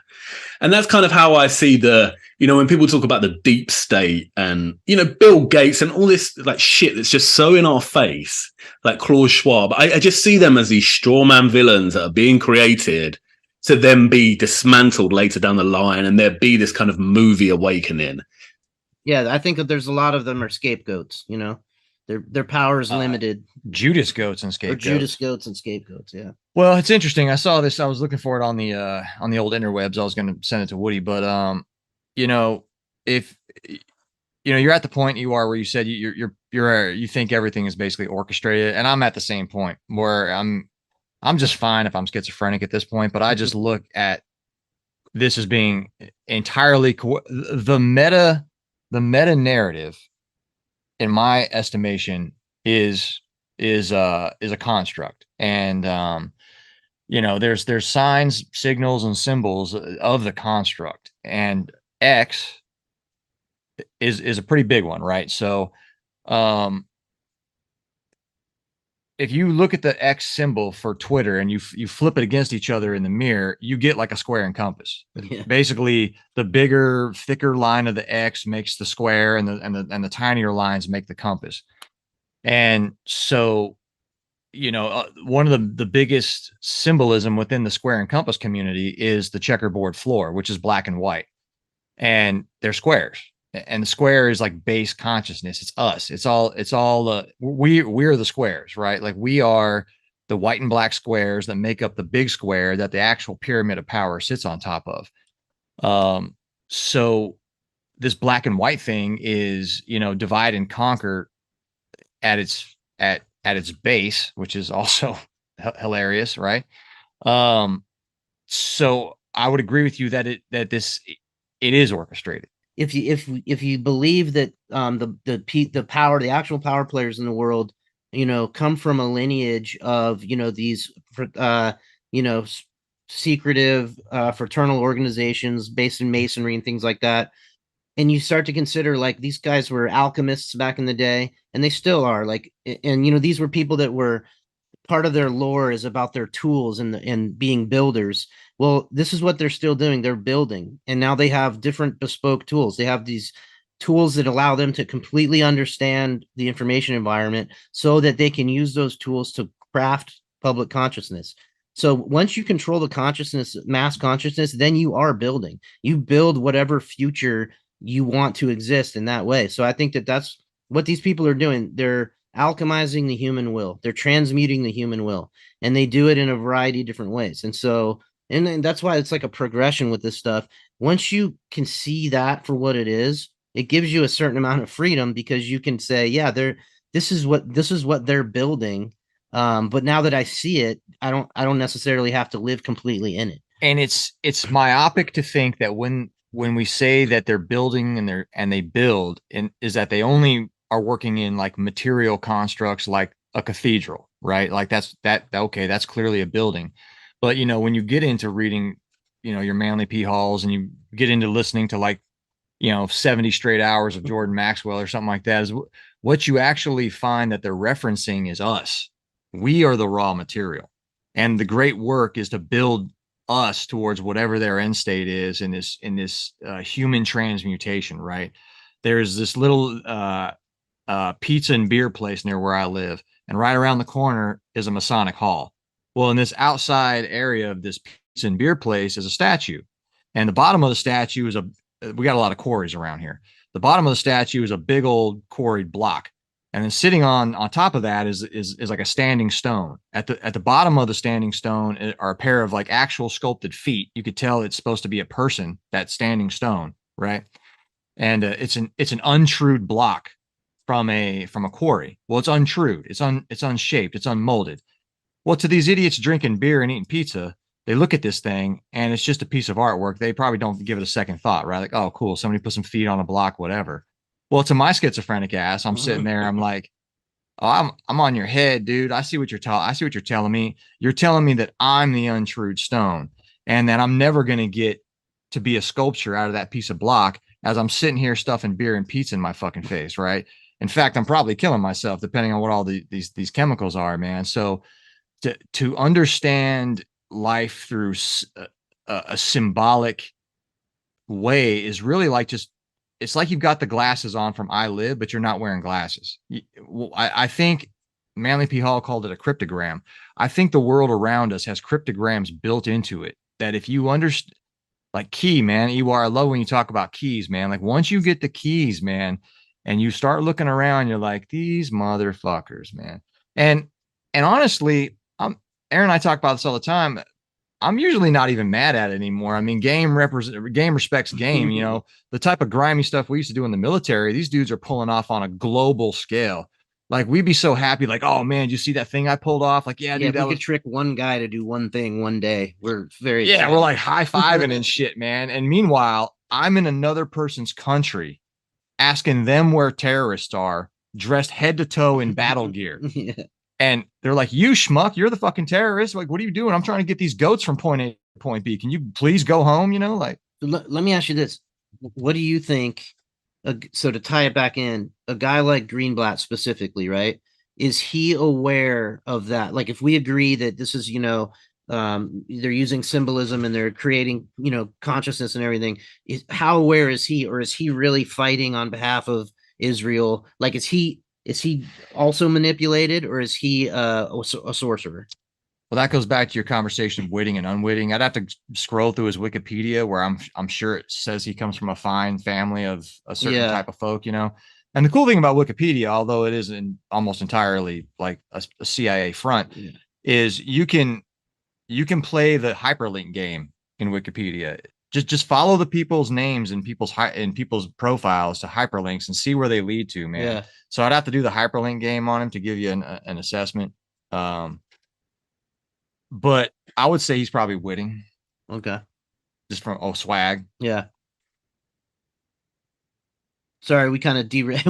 And that's kind of how I see when people talk about the deep state and, Bill Gates and all this shit that's just so in our face, like Klaus Schwab, I just see them as these strawman villains that are being created to then be dismantled later down the line, and there be this kind of movie awakening. Yeah, I think that there's a lot of them are scapegoats. Their power is limited. Judas goats and scapegoats. Or Judas goats and scapegoats. Yeah. Well, it's interesting. I saw this. I was looking for it on the old interwebs. I was going to send it to Woody, but if you're at the point you are where you said you think everything is basically orchestrated, and I'm at the same point where I'm just fine if I'm schizophrenic at this point, but I just look at this as being entirely the meta narrative, in my estimation, is a construct. And there's signs, signals, and symbols of the construct, and X is a pretty big one, right? So if you look at the X symbol for Twitter and you flip it against each other in the mirror, you get like a square and compass. Yeah. Basically, the bigger, thicker line of the X makes the square, and the tinier lines make the compass. And so, one of the biggest symbolism within the square and compass community is the checkerboard floor, which is black and white, and they're squares. And the square is like base consciousness. It's us. It's all we're the squares, right? Like we are the white and black squares that make up the big square that the actual pyramid of power sits on top of. So this black and white thing is, divide and conquer at at its base, which is also hilarious, right? So I would agree with you that it is orchestrated. If you believe that the actual power players in the world, come from a lineage of these secretive fraternal organizations based in masonry and things like that, and you start to consider like these guys were alchemists back in the day, and they still are, like, and these were people that were part of their lore is about their tools and being builders. Well, this is what they're still doing. They're building, and now they have different bespoke tools. They have these tools that allow them to completely understand the information environment so that they can use those tools to craft public consciousness. So once you control the consciousness, mass consciousness, then you are building. You build whatever future you want to exist in that way. So I think that that's what these people are doing. They're alchemizing the human will. They're transmuting the human will, and they do it in a variety of different ways. And so, and that's why it's like a progression with this stuff. Once you can see that for what it is, it gives you a certain amount of freedom, because you can say, yeah, this is what they're building. But now that I see it, I don't necessarily have to live completely in it. And it's myopic to think that when we say that they're building and they build, and is that they only are working in like material constructs like a cathedral, right? Like okay, that's clearly a building. But when you get into reading, your Manly P. Halls, and you get into listening to like 70 straight hours of Jordan Maxwell or something like that, is what you actually find that they're referencing is us. We are the raw material, and the great work is to build us towards whatever their end state is in this human transmutation, right? There's this little pizza and beer place near where I live, and right around the corner is a Masonic hall. Well, in this outside area of this pizza and beer place is a statue, and the bottom of the statue is we got a lot of quarries around here. The bottom of the statue is a big old quarried block, and then sitting on top of that is like a standing stone. At the bottom of the standing stone are a pair of like actual sculpted feet. You could tell it's supposed to be a person, that standing stone, right? And it's an untrued block from a quarry. Well, it's untrued. It's unshaped. It's unmolded. Well, to these idiots drinking beer and eating pizza, they look at this thing and it's just a piece of artwork. They probably don't give it a second thought, right? Like, oh, cool, somebody put some feet on a block, whatever. Well, to my schizophrenic ass, I'm sitting there, I'm like, oh, I'm on your head, dude. I see what you're telling me. You're telling me that I'm the untrued stone, and that I'm never going to get to be a sculpture out of that piece of block as I'm sitting here stuffing beer and pizza in my fucking face, right? In fact, I'm probably killing myself depending on what all these chemicals are, man. So to understand life through a symbolic way is really like it's like you've got the glasses on from I Live, but you're not wearing glasses. I think Manly P. Hall called it a cryptogram. I think the world around us has cryptograms built into it that if you understand, like key, man, Ewar, I love when you talk about keys, man. Like once you get the keys, man, and you start looking around, you're like, these motherfuckers, man. And honestly, Aaron and I talk about this all the time. I'm usually not even mad at it anymore. I mean, game respects game. The type of grimy stuff we used to do in the military, these dudes are pulling off on a global scale. Like we'd be so happy, like, oh man, did you see that thing I pulled off? Like, yeah, dude, we could trick one guy to do one thing one day. We're very excited. We're like high-fiving and shit, man. And meanwhile, I'm in another person's country asking them where terrorists are, dressed head to toe in battle gear. Yeah. And they're like, you schmuck, you're the fucking terrorist. Like, what are you doing? I'm trying to get these goats from point A to point B. Can you please go home? Like, let me ask you this. What do you think? So to tie it back in, a guy like Greenblatt specifically, right? Is he aware of that? Like, if we agree that this is, they're using symbolism and they're creating, consciousness and everything, how aware is he, or is he really fighting on behalf of Israel? Like, is he also manipulated, or is he a sorcerer? Well, that goes back to your conversation of witting and unwitting. I'd have to scroll through his Wikipedia, where I'm sure it says he comes from a fine family of a certain type of folk, And the cool thing about Wikipedia, although it isn't almost entirely like a CIA front, is you can play the hyperlink game in Wikipedia. just follow the people's names and people's profiles to hyperlinks and see where they lead to, man. Yeah. So I'd have to do the hyperlink game on him to give you an assessment. But I would say he's probably witting. Okay. Just from swag. Yeah. Sorry, we kind of derailed.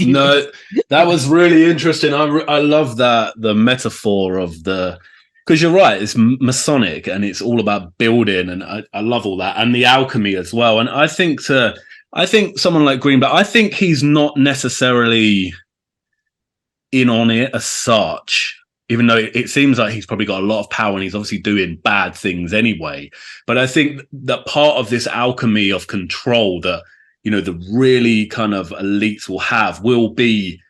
No, that was really interesting. I love that, the metaphor of because you're right, it's Masonic and it's all about building, and I love all that, and the alchemy as well. And I think someone like Greenblatt, I think he's not necessarily in on it as such, even though it seems like he's probably got a lot of power and he's obviously doing bad things anyway. But I think that part of this alchemy of control that, you know, the really kind of elites will be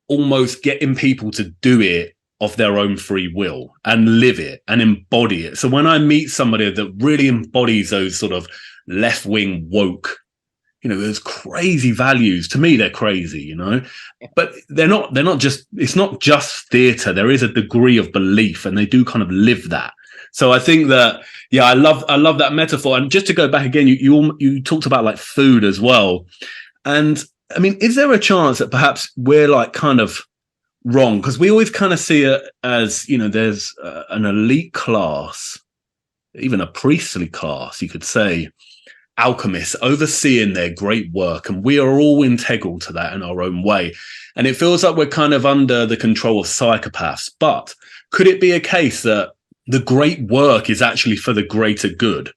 almost getting people to do it of their own free will and live it and embody it. So when I meet somebody that really embodies those sort of left-wing woke, you know, those crazy values, to me, they're crazy, you know, but they're not just, it's not just theater. There is a degree of belief and they do kind of live that. So I think that, yeah, I love that metaphor. And just to go back again, you talked about like food as well. And I mean, is there a chance that perhaps we're like kind of wrong? Because we always kind of see it as, you know, there's an elite class, even a priestly class, you could say, alchemists overseeing their great work. And we are all integral to that in our own way. And it feels like we're kind of under the control of psychopaths. But could it be a case that the great work is actually for the greater good?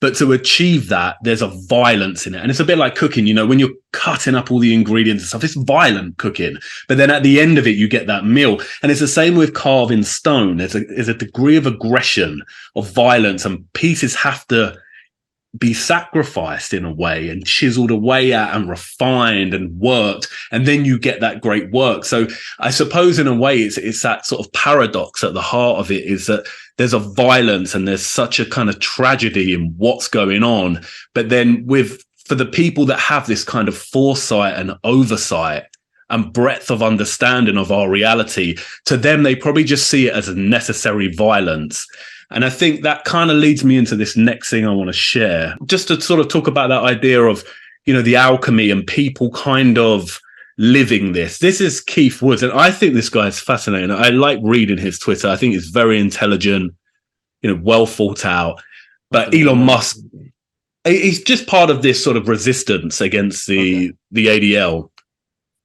But to achieve that, there's a violence in it. And it's a bit like cooking, you know, when you're cutting up all the ingredients and stuff, it's violent cooking. But then at the end of it, you get that meal. And it's the same with carving stone. There's a degree of aggression, of violence, and pieces have to be sacrificed in a way and chiseled away at and refined and worked. And then you get that great work. So I suppose in a way, it's that sort of paradox at the heart of it, is that there's a violence and there's such a kind of tragedy in what's going on. But then for the people that have this kind of foresight and oversight and breadth of understanding of our reality, to them, they probably just see it as a necessary violence. And I think that kind of leads me into this next thing I want to share, just to sort of talk about that idea of, you know, the alchemy and people kind of living this. This is Keith Woods, and I think this guy is fascinating. I like reading his Twitter. I think he's very intelligent, you know, well thought out. But Elon Musk, he's just part of this sort of resistance against the ADL.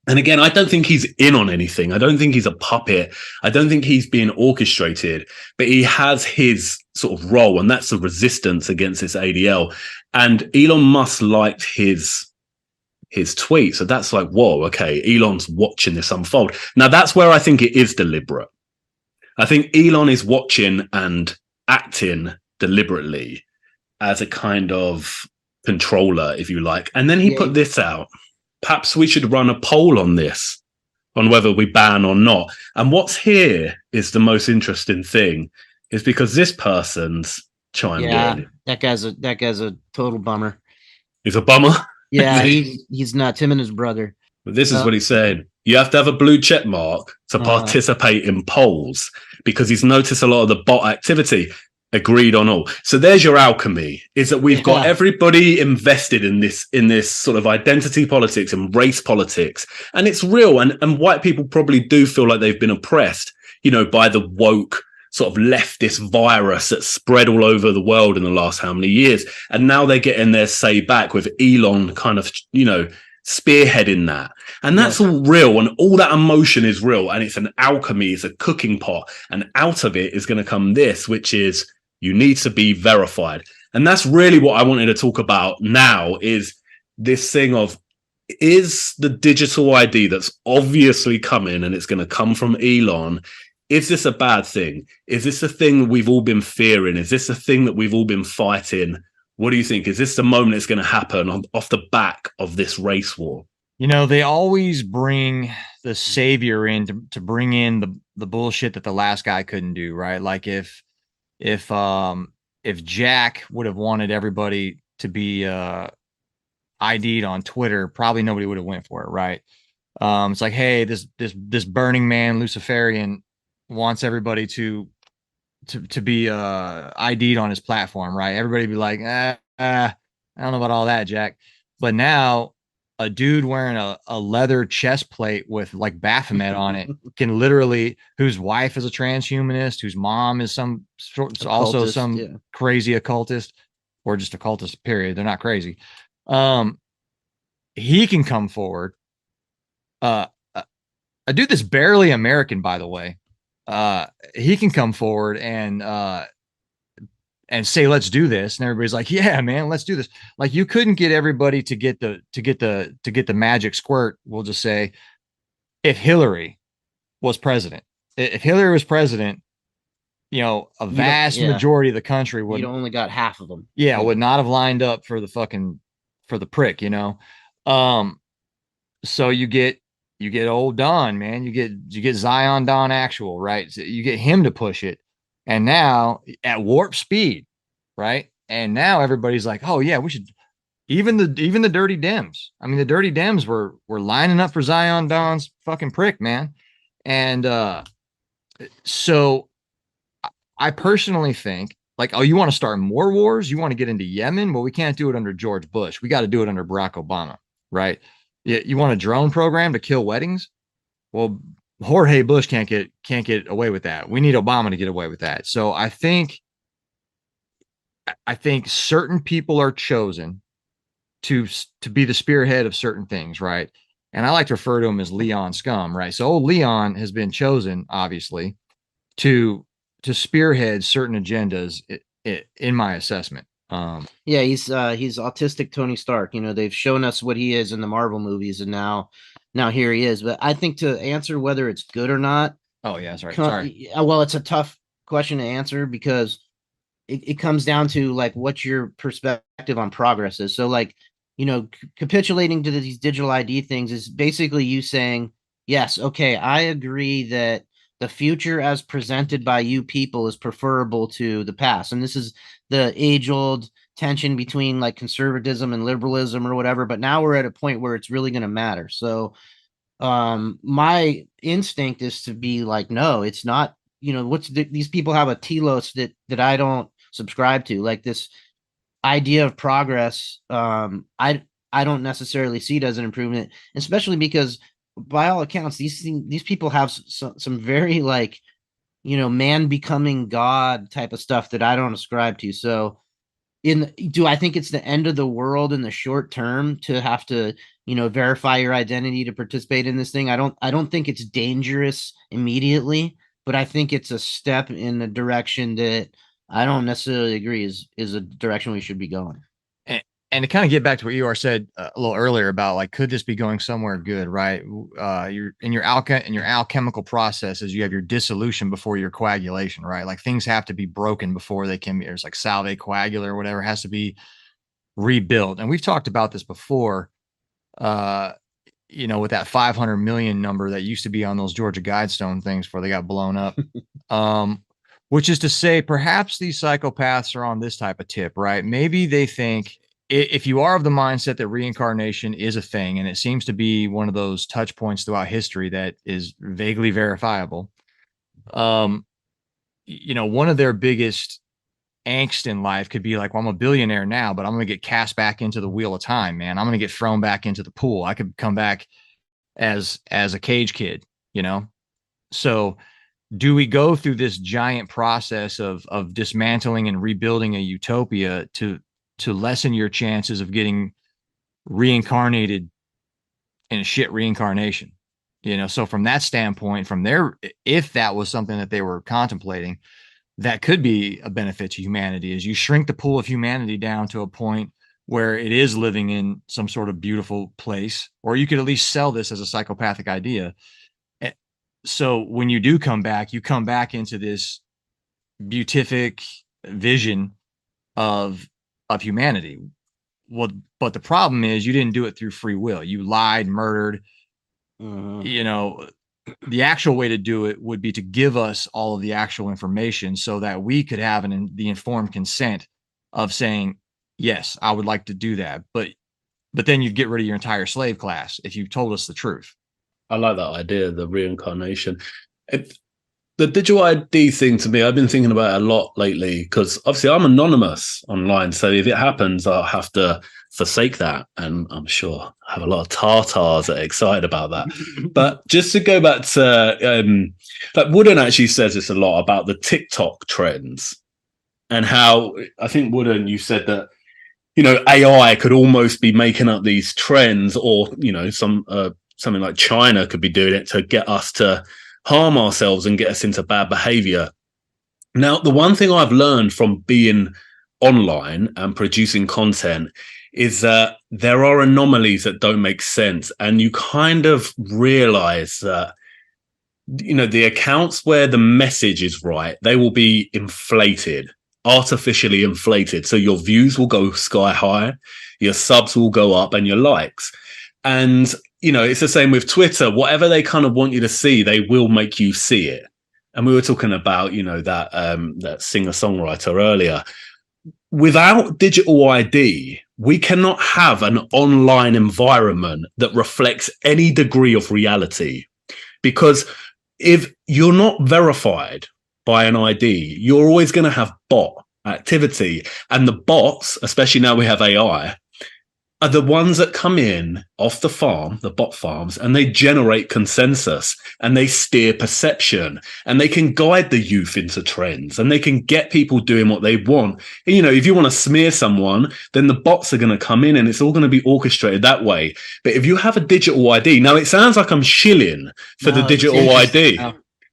And again, I don't think he's in on anything. I don't think he's a puppet. I don't think he's being orchestrated, but he has his sort of role, and that's the resistance against this ADL. And Elon Musk liked his tweet. So that's like, whoa, okay, Elon's watching this unfold. Now, that's where I think it is deliberate. I think Elon is watching and acting deliberately as a kind of controller, if you like. And then he put this out. Perhaps we should run a poll on this, on whether we ban or not. And what's here is the most interesting thing, is because this person's chimed in. That guy's a total bummer. He's a bummer. Yeah, he's nuts. Him and his brother. But this is what he said. You have to have a blue check mark to participate in polls, because he's noticed a lot of the bot activity. Agreed on all. So there's your alchemy, is that we've got everybody invested in this sort of identity politics and race politics. And it's real. And white people probably do feel like they've been oppressed, you know, by the woke sort of leftist virus that's spread all over the world in the last how many years. And now they're getting their say back with Elon kind of, you know, spearheading that. And that's all real, and all that emotion is real. And it's an alchemy, it's a cooking pot. And out of it is going to come this, which is, you need to be verified. And that's really what I wanted to talk about now, is this thing of, is the digital ID that's obviously coming, and it's going to come from Elon, is this a bad thing? Is this a thing we've all been fearing? Is this a thing that we've all been fighting? What do you think? Is this the moment it's going to happen off the back of this race war? You know, they always bring the savior in to bring in the bullshit that the last guy couldn't do, right? Like if Jack would have wanted everybody to be ID'd on Twitter, probably nobody would have went for it, right? It's like, hey, this Burning Man Luciferian wants everybody to be ID'd on his platform, right? Everybody be like, I don't know about all that, Jack. But now a dude wearing a leather chest plate with like Baphomet on it can literally, whose wife is a transhumanist, whose mom is some also Occultist, some yeah. crazy occultist, or just occultist, period. They're not crazy. He can come forward. A dude that's barely American, by the way. He can come forward and say, let's do this. And everybody's like, yeah, man, let's do this. Like, you couldn't get everybody to get the magic squirt. We'll just say, if Hillary was president, if Hillary was president, you know, a vast majority of the country would You'd only got half of them. Yeah, would not have lined up for the prick, you know. So you get old Don, man. You get Zion Don Actual, right? So you get him to push it. And now at warp speed, right? And now everybody's like, oh yeah, we should, even the dirty Dems. I mean, the dirty Dems were lining up for Zion Don's fucking prick, man. And so I personally think, like, oh, you want to start more wars? You want to get into Yemen? Well, we can't do it under George Bush. We got to do it under Barack Obama, right? You want a drone program to kill weddings? Well, Jorge Bush can't get away with that. We need Obama to get away with that. So I think certain people are chosen to be the spearhead of certain things, right? And I like to refer to him as Leon Scum, right? So Leon has been chosen, obviously, to spearhead certain agendas, in my assessment. Yeah, he's autistic Tony Stark. You know, they've shown us what he is in the Marvel movies, and now here he is. But I think to answer whether it's good or not. Oh yeah, sorry. Well, it's a tough question to answer because it comes down to like what your perspective on progress is. So like, you know, capitulating to these digital ID things is basically you saying, yes, okay, I agree that the future as presented by you people is preferable to the past. And this is the age-old tension between like conservatism and liberalism or whatever. But now we're at a point where it's really going to matter. So my instinct is to be like, no, it's not, you know, these people have a telos that I don't subscribe to, like this idea of progress. I don't necessarily see it as an improvement, especially because by all accounts, these people have some very like, you know, man becoming God type of stuff that I don't ascribe to. So do I think it's the end of the world in the short term to have to, you know, verify your identity to participate in this thing? I don't think it's dangerous immediately, but I think it's a step in the direction that I don't necessarily agree is a direction we should be going. And to kind of get back to what you said a little earlier about like, could this be going somewhere good, right? You're in your alchemical processes, you have your dissolution before your coagulation, right? Like things have to be broken before they can be, there's like salve coagula or whatever has to be rebuilt. And we've talked about this before, you know, with that 500 million number that used to be on those Georgia Guidestone things before they got blown up. Which is to say, perhaps these psychopaths are on this type of tip, right? Maybe they think, if you are of the mindset that reincarnation is a thing, and it seems to be one of those touch points throughout history that is vaguely verifiable, you know, one of their biggest angst in life could be like, well, I'm a billionaire now, but I'm going to get cast back into the wheel of time, man. I'm going to get thrown back into the pool. I could come back as a cage kid, you know? So do we go through this giant process of dismantling and rebuilding a utopia to lessen your chances of getting reincarnated in a shit reincarnation? You know, so from that standpoint, if that was something that they were contemplating, that could be a benefit to humanity, is you shrink the pool of humanity down to a point where it is living in some sort of beautiful place, or you could at least sell this as a psychopathic idea. So when you do come back, you come back into this beatific vision of humanity. Well, but the problem is you didn't do it through free will. You lied, murdered. You know, the actual way to do it would be to give us all of the actual information so that we could have the informed consent of saying, yes, I would like to do that. But then you'd get rid of your entire slave class if you told us the truth. I like that idea, the reincarnation. the digital ID thing to me, I've been thinking about it a lot lately because obviously I'm anonymous online. So if it happens, I'll have to forsake that. And I'm sure I have a lot of Tartars that are excited about that. But just to go back to, like Wooden actually says this a lot about the TikTok trends and how I think Wooden, you said that, you know, AI could almost be making up these trends, or, you know, something like China could be doing it to get us to harm ourselves and get us into bad behavior. Now, the one thing I've learned from being online and producing content is that there are anomalies that don't make sense. And you kind of realize that, you know, the accounts where the message is right, they will be inflated, artificially inflated. So your views will go sky high, your subs will go up, and your likes. And, you know, it's the same with Twitter. Whatever they kind of want you to see, they will make you see it. And we were talking about, you know, that singer-songwriter earlier. Without digital ID, we cannot have an online environment that reflects any degree of reality. Because if you're not verified by an ID, you're always going to have bot activity. And the bots, especially now we have AI, are the ones that come in off the farm, the bot farms, and they generate consensus and they steer perception and they can guide the youth into trends and they can get people doing what they want. And, you know, if you want to smear someone, then the bots are going to come in and it's all going to be orchestrated that way. But if you have a digital ID, now it sounds like I'm shilling for the digital ID.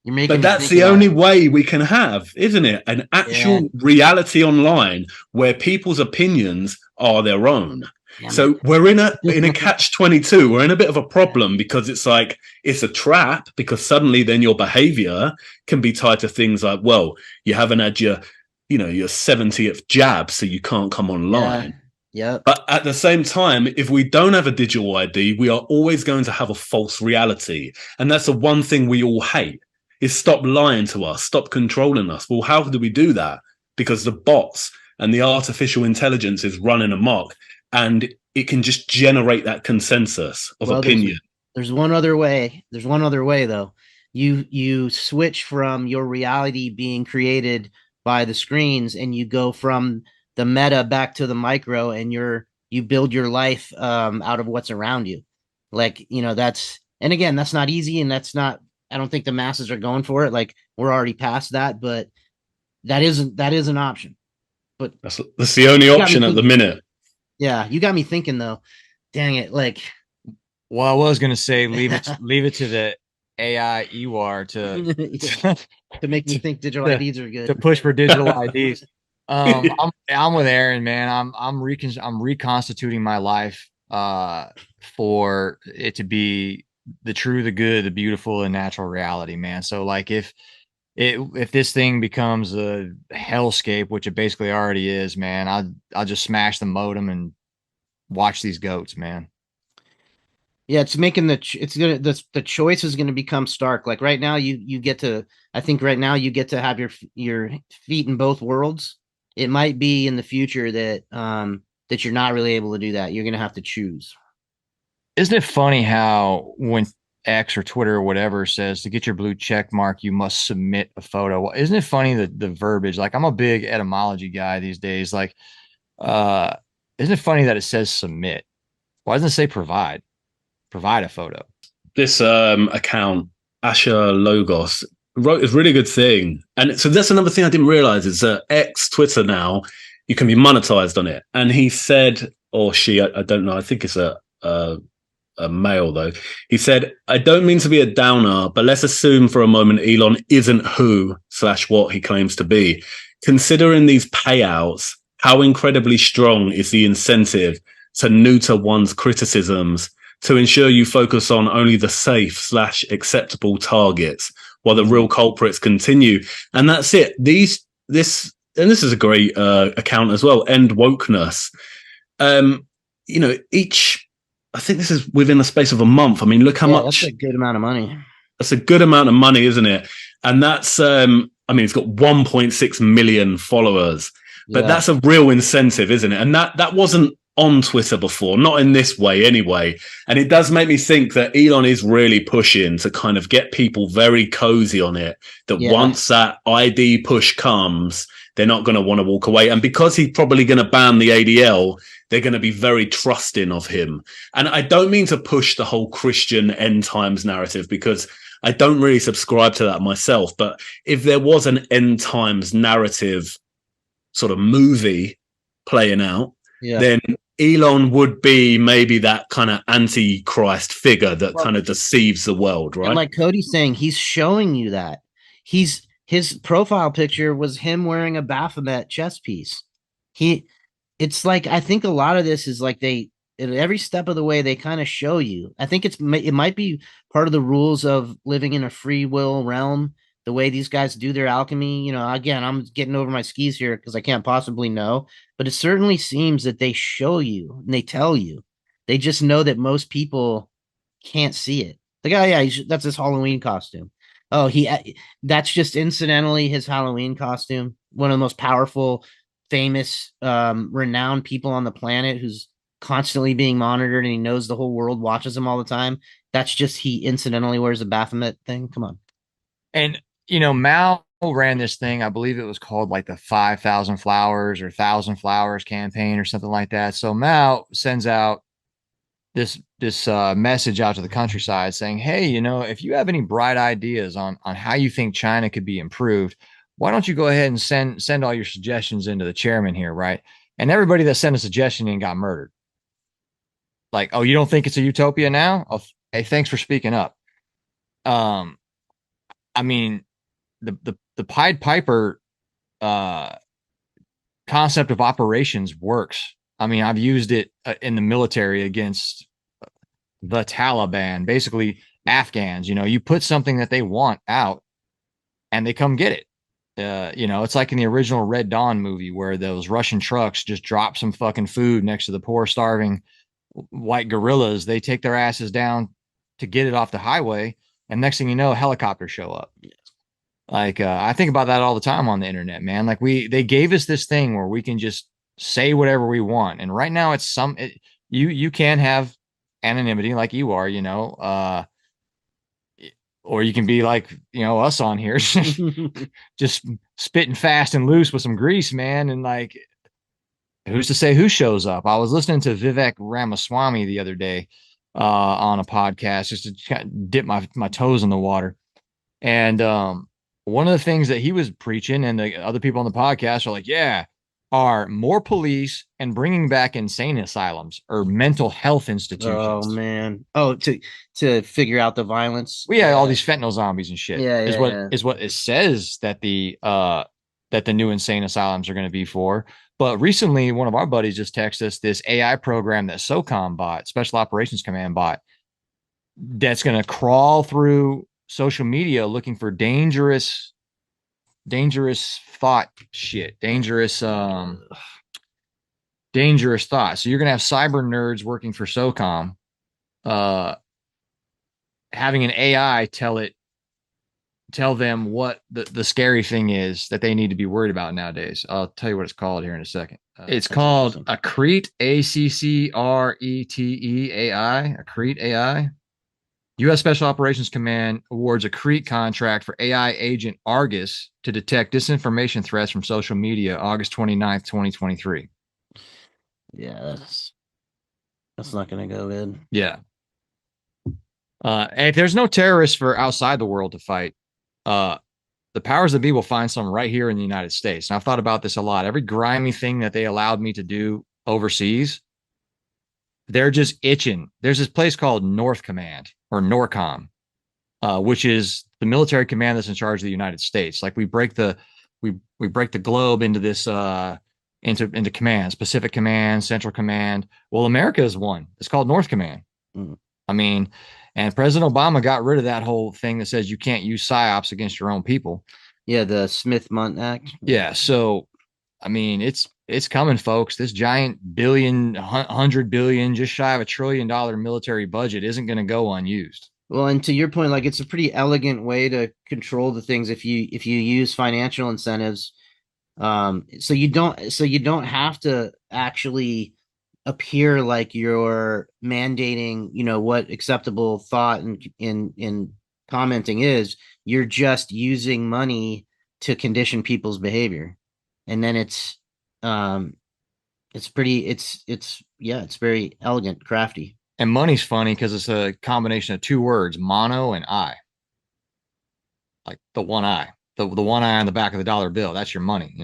But that's the only way we can have, isn't it? An actual reality online where people's opinions are their own. So we're in a catch-22. We're in a bit of a problem because it's like, it's a trap because suddenly then your behavior can be tied to things like, well, you haven't had your 70th jab, so you can't come online. Yeah. But at the same time, if we don't have a digital ID, we are always going to have a false reality. And that's the one thing we all hate, is stop lying to us, stop controlling us. Well, how do we do that? Because the bots and the artificial intelligence is running amok. And it can just generate that consensus of opinion. There's one other way. There's one other way, though. You switch from your reality being created by the screens, and you go from the meta back to the micro, and you build your life out of what's around you. Like, you know, that's not easy, and that's not. I don't think the masses are going for it. Like, we're already past that, but that is an option. But that's the only option at the minute. Yeah, you got me thinking though. Dang it! Like, well, I was gonna say leave it to the AI EWAR to make me think digital IDs are good. To push for digital IDs. I'm with Aaron, man. I'm reconstituting my life for it to be the true, the good, the beautiful, and natural reality, man. So like if this thing becomes a hellscape, which it basically already is, man, I'll just smash the modem and watch these goats, man. Yeah, it's making the choice is going to become stark. Like right now, you get to have your feet in both worlds. It might be in the future that you're not really able to do that. You're going to have to choose. Isn't it funny how when X or Twitter or whatever says to get your blue check mark, you must submit a photo? Isn't it funny that the verbiage, like I'm a big etymology guy these days. Like, isn't it funny that it says submit? Why doesn't it say provide a photo? This account, Asher Logos, wrote a really good thing. And so that's another thing I didn't realize is that X, Twitter now, you can be monetized on it. And he said, or she, I don't know, I think it's a male though. He said, I don't mean to be a downer, but let's assume for a moment Elon isn't who/what he claims to be. Considering these payouts, how incredibly strong is the incentive to neuter one's criticisms to ensure you focus on only the safe/acceptable targets while the real culprits continue? And that's it. This is a great account as well. End Wokeness. I think this is within the space of a month. I mean, look how much. That's a good amount of money. That's a good amount of money, isn't it? And that's, it's got 1.6 million followers, but that's a real incentive, isn't it? And that wasn't on Twitter before, not in this way anyway. And it does make me think that Elon is really pushing to kind of get people very cozy on it, that once that ID push comes, they're not going to want to walk away. And because he's probably going to ban the ADL, they're going to be very trusting of him. And I don't mean to push the whole Christian end times narrative, because I don't really subscribe to that myself. But if there was an end times narrative sort of movie playing out, then Elon would be maybe that kind of antichrist figure that kind of deceives the world, right? And like Cody's saying, he's showing you that. His profile picture was him wearing a Baphomet chest piece. It's like, I think a lot of this is like at every step of the way, they kind of show you. I think it might be part of the rules of living in a free will realm, the way these guys do their alchemy. You know, again, I'm getting over my skis here because I can't possibly know, but it certainly seems that they show you and they tell you. They just know that most people can't see it. Like, oh yeah, that's his Halloween costume. Oh, that's just incidentally his Halloween costume. One of the most powerful, famous, renowned people on the planet who's constantly being monitored, and he knows the whole world watches him all the time. That's just he incidentally wears a Baphomet thing. Come on. And you know, Mao ran this thing, I believe it was called like the 5,000 flowers or 1,000 flowers campaign or something like that. So Mao sends out this message out to the countryside saying, hey, you know, if you have any bright ideas on how you think China could be improved, why don't you go ahead and send all your suggestions into the chairman here, right? And everybody that sent a suggestion in got murdered. Like, oh, you don't think it's a utopia now? Oh, hey, thanks for speaking up. I mean, the Pied Piper concept of operations works. I mean, I've used it in the military against the Taliban, basically Afghans. You know, you put something that they want out and they come get it. You know, it's like in the original Red Dawn movie where those Russian trucks just drop some fucking food next to the poor, starving white guerrillas. They take their asses down to get it off the highway. And next thing you know, helicopters show up. Like, I think about that all the time on the internet, man. Like they gave us this thing where we can just say whatever we want. And right now it's you can have anonymity like you are, you know, or you can be like, you know, us on here, just spitting fast and loose with some grease, man. And like, who's to say who shows up? I was listening to Vivek Ramaswamy the other day on a podcast just to kind of dip my toes in the water. And one of the things that he was preaching, and the other people on the podcast are like, yeah, are more police and bringing back insane asylums or mental health institutions. Oh man. Oh, to figure out the violence. Well, yeah, all these fentanyl zombies and shit. Yeah, is what it says that the new insane asylums are going to be for. But recently, one of our buddies just texted us this AI program that SOCOM bought, Special Operations Command bought, that's going to crawl through social media looking for dangerous thought shit, dangerous thoughts. So you're going to have cyber nerds working for SOCOM, having an AI tell them what the scary thing is that they need to be worried about nowadays. I'll tell you what it's called here in a second. It's called Accrete, ACCRETE AI, Accrete AI. U.S. Special Operations Command awards a Accrete contract for AI agent Argus to detect disinformation threats from social media, August 29th, 2023. Yeah, that's not going to go good. Yeah. And if there's no terrorists for outside the world to fight, the powers that be will find some right here in the United States. And I've thought about this a lot. Every grimy thing that they allowed me to do overseas, they're just itching. There's this place called North Command or NORCOM, which is the military command that's in charge of the United States. Like we break the globe into this into commands: Pacific Command, Central Command. Well, America is one. It's called North Command. I mean, and President Obama got rid of that whole thing that says you can't use psyops against your own people. Yeah, the Smith-Mundt Act. Yeah, so I mean, it's coming, folks. This giant $100 billion, just shy of $1 trillion military budget isn't going to go unused. Well, and to your point, like it's a pretty elegant way to control the things if you use financial incentives. So you don't have to actually appear like you're mandating, what acceptable thought and in commenting is. You're just using money to condition people's behavior, and then it's very elegant, crafty. And money's funny because it's a combination of two words, mono and I. Like the one eye, the one eye on the back of the dollar bill. That's your money,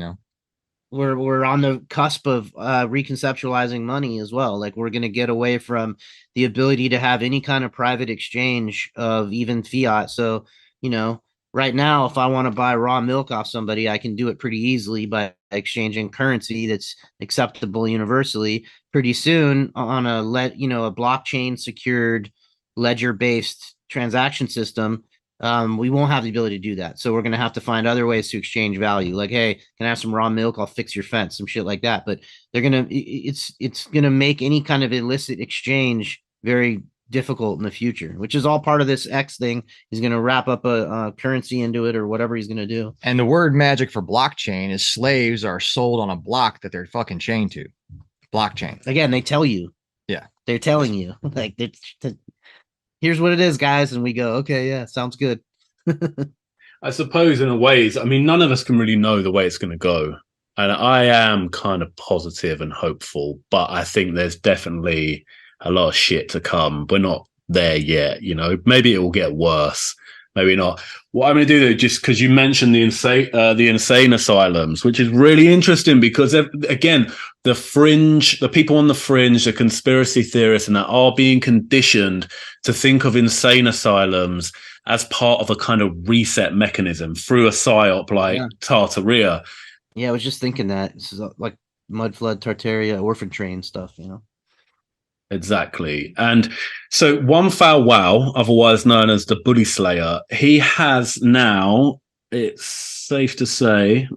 We're on the cusp of reconceptualizing money as well. Like, we're going to get away from the ability to have any kind of private exchange of even fiat. So, right now, if I want to buy raw milk off somebody, I can do it pretty easily by exchanging currency that's acceptable universally. Pretty soon, on a blockchain secured ledger based transaction system, we won't have the ability to do that. So we're going to have to find other ways to exchange value. Like, hey, can I have some raw milk? I'll fix your fence, some shit like that. But it's going to make any kind of illicit exchange very difficult in the future, which is all part of this X thing. He's going to wrap up a currency into it or whatever he's going to do. And the word magic for blockchain is slaves are sold on a block that they're fucking chained to. Blockchain. Again, they tell you. Yeah. They're telling you. Like, here's what it is, guys. And we go, okay, yeah, sounds good. I suppose in a ways, I mean, none of us can really know the way it's going to go. And I am kind of positive and hopeful, but I think there's definitely a lot of shit to come. We're not there yet, maybe it will get worse. Maybe not. What I'm going to do though, just because you mentioned the insane asylums, which is really interesting because again, the people on the fringe, the conspiracy theorists and that are being conditioned to think of insane asylums as part of a kind of reset mechanism through a psyop like Tartaria. Yeah, I was just thinking that. This is like Mudflood, Tartaria, Orphan Train stuff, Exactly. And so One Foul Wow, otherwise known as the Bully Slayer, he has now, it's safe to say,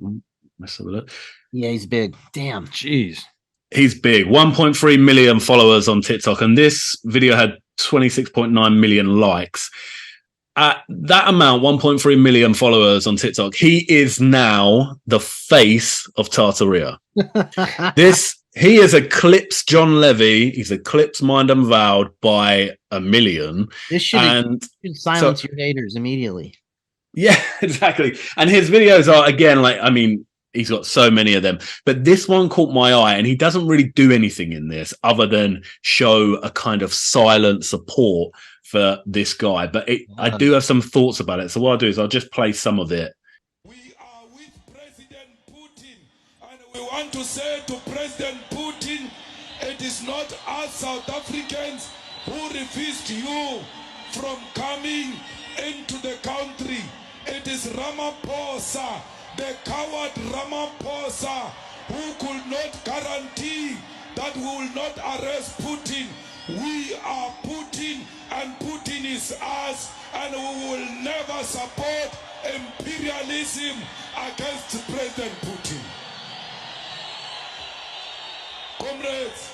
let's have a look. Yeah, he's big. Damn. Jeez. He's big. 1.3 million followers on TikTok. And this video had 26.9 million likes. At that amount, 1.3 million followers on TikTok, he is now the face of Tartaria. He has eclipsed John Levy. He's eclipsed Mind Unvowed by 1 million. This should silence your haters immediately. Yeah, exactly. And his videos are, again, he's got so many of them. But this one caught my eye, and he doesn't really do anything in this other than show a kind of silent support for this guy. But I do have some thoughts about it. So what I'll do is I'll just play some of it. We want to say to President Putin, it is not us South Africans who refused you from coming into the country. It is Ramaphosa, the coward Ramaphosa, who could not guarantee that we will not arrest Putin. We are Putin and Putin is us, and we will never support imperialism against President Putin. Comrades,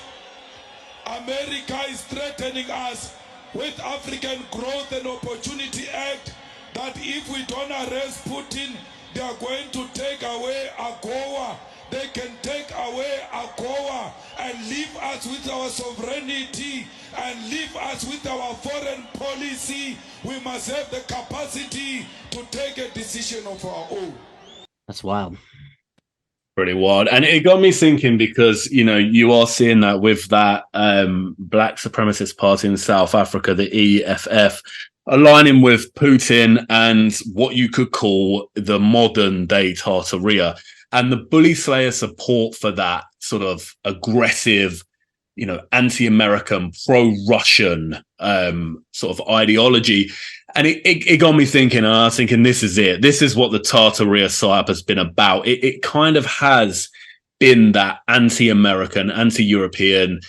America is threatening us with African Growth and Opportunity Act that if we don't arrest Putin, they are going to take away AGOA. They can take away AGOA and leave us with our sovereignty and leave us with our foreign policy. We must have the capacity to take a decision of our own. That's wild. Pretty wild. And it got me thinking because, you are seeing that with that black supremacist party in South Africa, the EFF, aligning with Putin and what you could call the modern day Tartaria. And the Bully Slayer support for that sort of aggressive, anti-American, pro-Russian sort of ideology. And it got me thinking, and I was thinking, this is it. This is what the Tartaria psyop has been about. It kind of has been that anti-American, anti-European,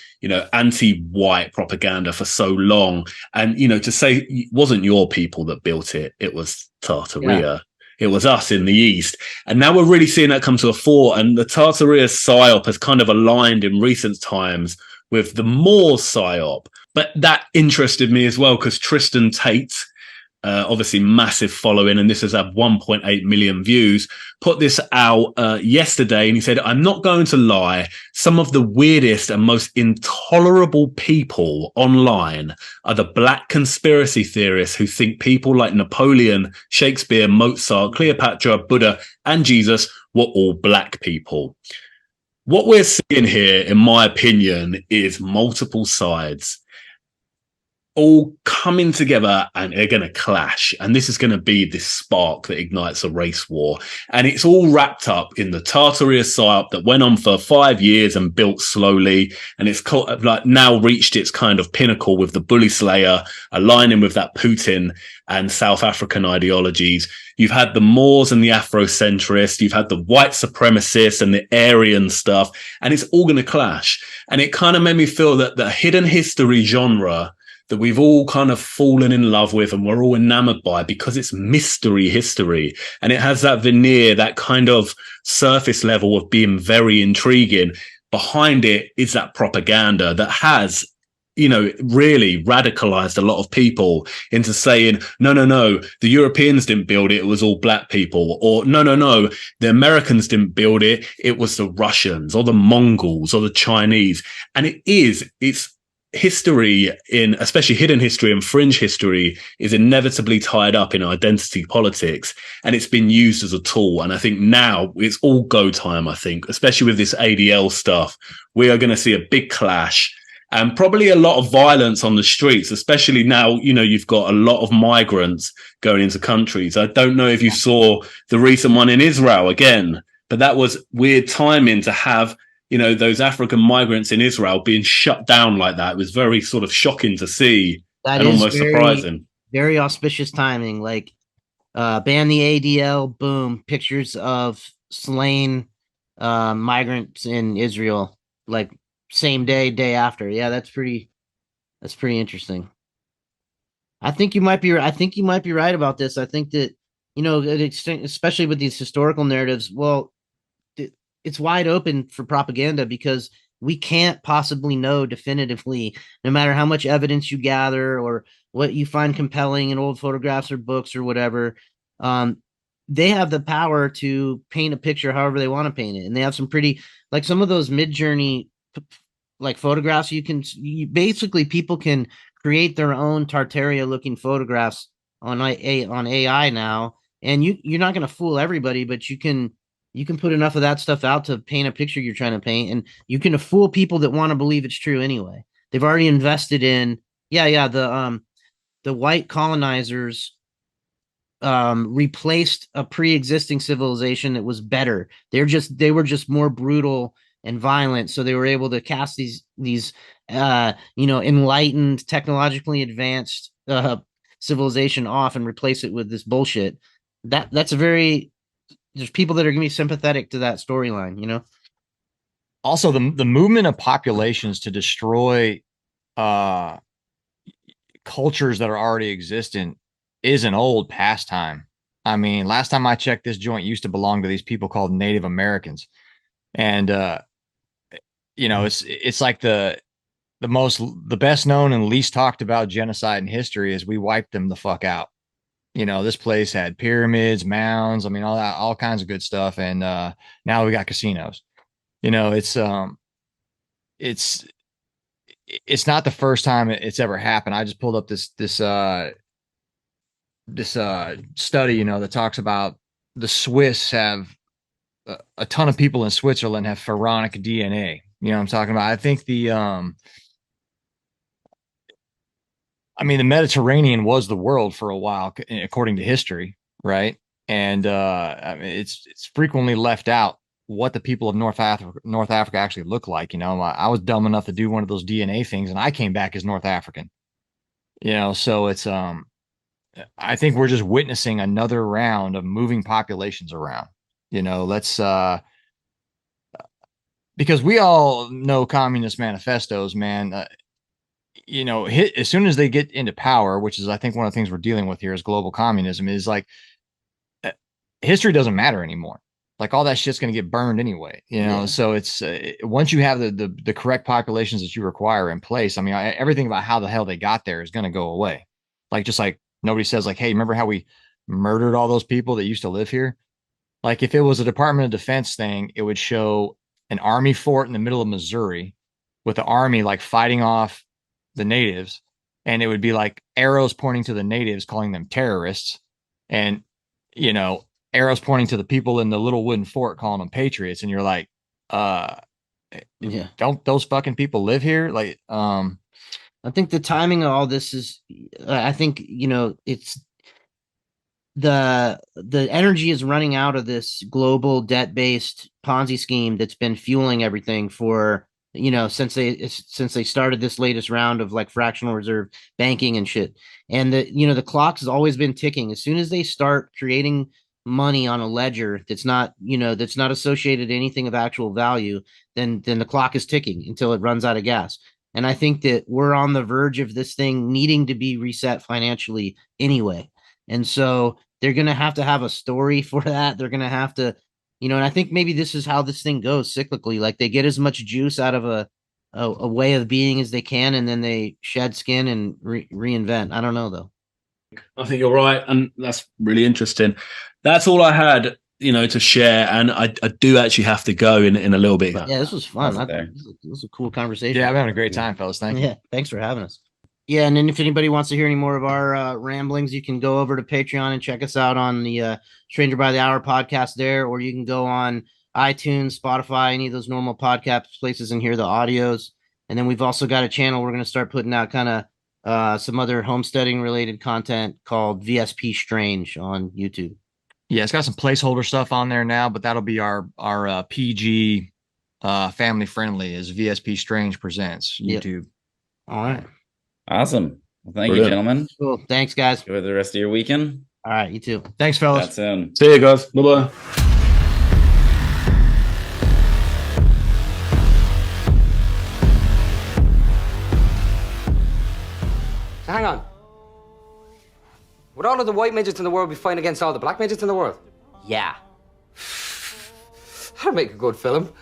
anti-white propaganda for so long. And, to say it wasn't your people that built it, it was Tartaria. Yeah. It was us in the East. And now we're really seeing that come to a fore. And the Tartaria psyop has kind of aligned in recent times with the Moor psyop. But that interested me as well because Tristan Tate, obviously massive following, and this has had 1.8 million views, put this out yesterday, and he said, I'm not going to lie, some of the weirdest and most intolerable people online are the black conspiracy theorists who think people like Napoleon, Shakespeare, Mozart, Cleopatra, Buddha, and Jesus were all black people. What we're seeing here, in my opinion, is multiple sides all coming together, and they're going to clash. And this is going to be this spark that ignites a race war. And it's all wrapped up in the Tartaria psyop that went on for 5 years and built slowly. And it's like now reached its kind of pinnacle with the Bully Slayer aligning with that Putin and South African ideologies. You've had the Moors and the Afrocentrists. You've had the white supremacists and the Aryan stuff. And it's all going to clash. And it kind of made me feel that the hidden history genre that we've all kind of fallen in love with and we're all enamored by, because it's mystery history and it has that veneer, that kind of surface level of being very intriguing. Behind it is that propaganda that has, you know, really radicalized a lot of people into saying, no, the Europeans didn't build it, it was all black people. Or no, the Americans didn't build it, it was the Russians or the Mongols or the Chinese. And it's history, in especially hidden history and fringe history, is inevitably tied up in identity politics, and it's been used as a tool. And I think now it's all go time. I think, especially with this ADL stuff, we are going to see a big clash and probably a lot of violence on the streets, especially now, you know, you've got a lot of migrants going into countries. I don't know if you saw the recent one in Israel again, but that was weird timing to have, you know, those African migrants in Israel being shut down like that. It was very sort of shocking to see and almost surprising. Very auspicious timing. Like, ban the ADL, boom, pictures of slain migrants in Israel, like same day after. Yeah, that's pretty interesting. I think you might be right about this. I think that, you know, especially with these historical narratives, well, it's wide open for propaganda because we can't possibly know definitively, no matter how much evidence you gather or what you find compelling in old photographs or books or whatever. They have the power to paint a picture however they want to paint it. And they have some pretty, like some of those Mid-Journey like photographs, basically people can create their own Tartaria looking photographs on AI now. And you're not going to fool everybody, but you can put enough of that stuff out to paint a picture you're trying to paint, and you can fool people that want to believe it's true anyway. They've already invested in, the white colonizers replaced a pre-existing civilization that was better. They were just more brutal and violent, so they were able to cast these enlightened, technologically advanced civilization off and replace it with this bullshit. There's people that are going to be sympathetic to that storyline, you know? Also, the movement of populations to destroy cultures that are already existent is an old pastime. I mean, last time I checked, this joint used to belong to these people called Native Americans. And, it's like the best known and least talked about genocide in history is we wiped them the fuck out. You know, this place had pyramids, mounds, I mean, all kinds of good stuff. And now we got casinos. You know, it's not the first time it's ever happened. I just pulled up this study, you know, that talks about the Swiss have a ton of people in Switzerland have pharaonic DNA. You know what I'm talking about? I think the Mediterranean was the world for a while, according to history, right? And it's frequently left out what the people of North Africa actually look like. You know, I was dumb enough to do one of those DNA things, and I came back as North African. You know, so it's I think we're just witnessing another round of moving populations around. You know, let's because we all know communist manifestos, man. As soon as they get into power, which is, I think, one of the things we're dealing with here is global communism, is like history doesn't matter anymore. Like all that shit's going to get burned anyway, you know? Yeah. So it's once you have the correct populations that you require in place, I mean, everything about how the hell they got there is going to go away. Like, just like nobody says like, hey, remember how we murdered all those people that used to live here? Like if it was a Department of Defense thing, it would show an army fort in the middle of Missouri with the army like fighting off the natives. And it would be like arrows pointing to the natives, calling them terrorists. And, you know, arrows pointing to the people in the little wooden fort, calling them patriots. And you're like, Yeah. don't those fucking people live here? Like, I think the timing of all this is, I think, you know, it's the energy is running out of this global debt-based Ponzi scheme that's been fueling everything for, you know, since they started this latest round of like fractional reserve banking and shit. And the clock has always been ticking. As soon as they start creating money on a ledger that's not associated to anything of actual value, then the clock is ticking until it runs out of gas. And I think that we're on the verge of this thing needing to be reset financially anyway. And so they're going to have a story for that. They're going to have to, you know, and I think maybe this is how this thing goes cyclically. Like they get as much juice out of a way of being as they can, and then they shed skin and reinvent. I don't know though. I think you're right, and that's really interesting. That's all I had, you know, to share, and I do actually have to go in a little bit. Yeah, this was fun. This was a cool conversation. yeah, I'm having a great time, fellas. Thank you. Yeah, thanks for having us. Yeah, and then if anybody wants to hear any more of our ramblings, you can go over to Patreon and check us out on the Stranger by the Hour podcast there, or you can go on iTunes, Spotify, any of those normal podcast places and hear the audios. And then we've also got a channel we're going to start putting out kind of some other homesteading related content called VSP Strange on YouTube. Yeah, it's got some placeholder stuff on there now, but that'll be our PG family friendly as VSP Strange Presents YouTube. All right. Awesome. Well, thank you, gentlemen. Cool. Thanks, guys. Enjoy the rest of your weekend. All right, you too. Thanks, fellas. Chat soon. See you guys. Bye-bye. Hang on. Would all of the white midgets in the world be fighting against all the black midgets in the world? Yeah. That'd make a good film.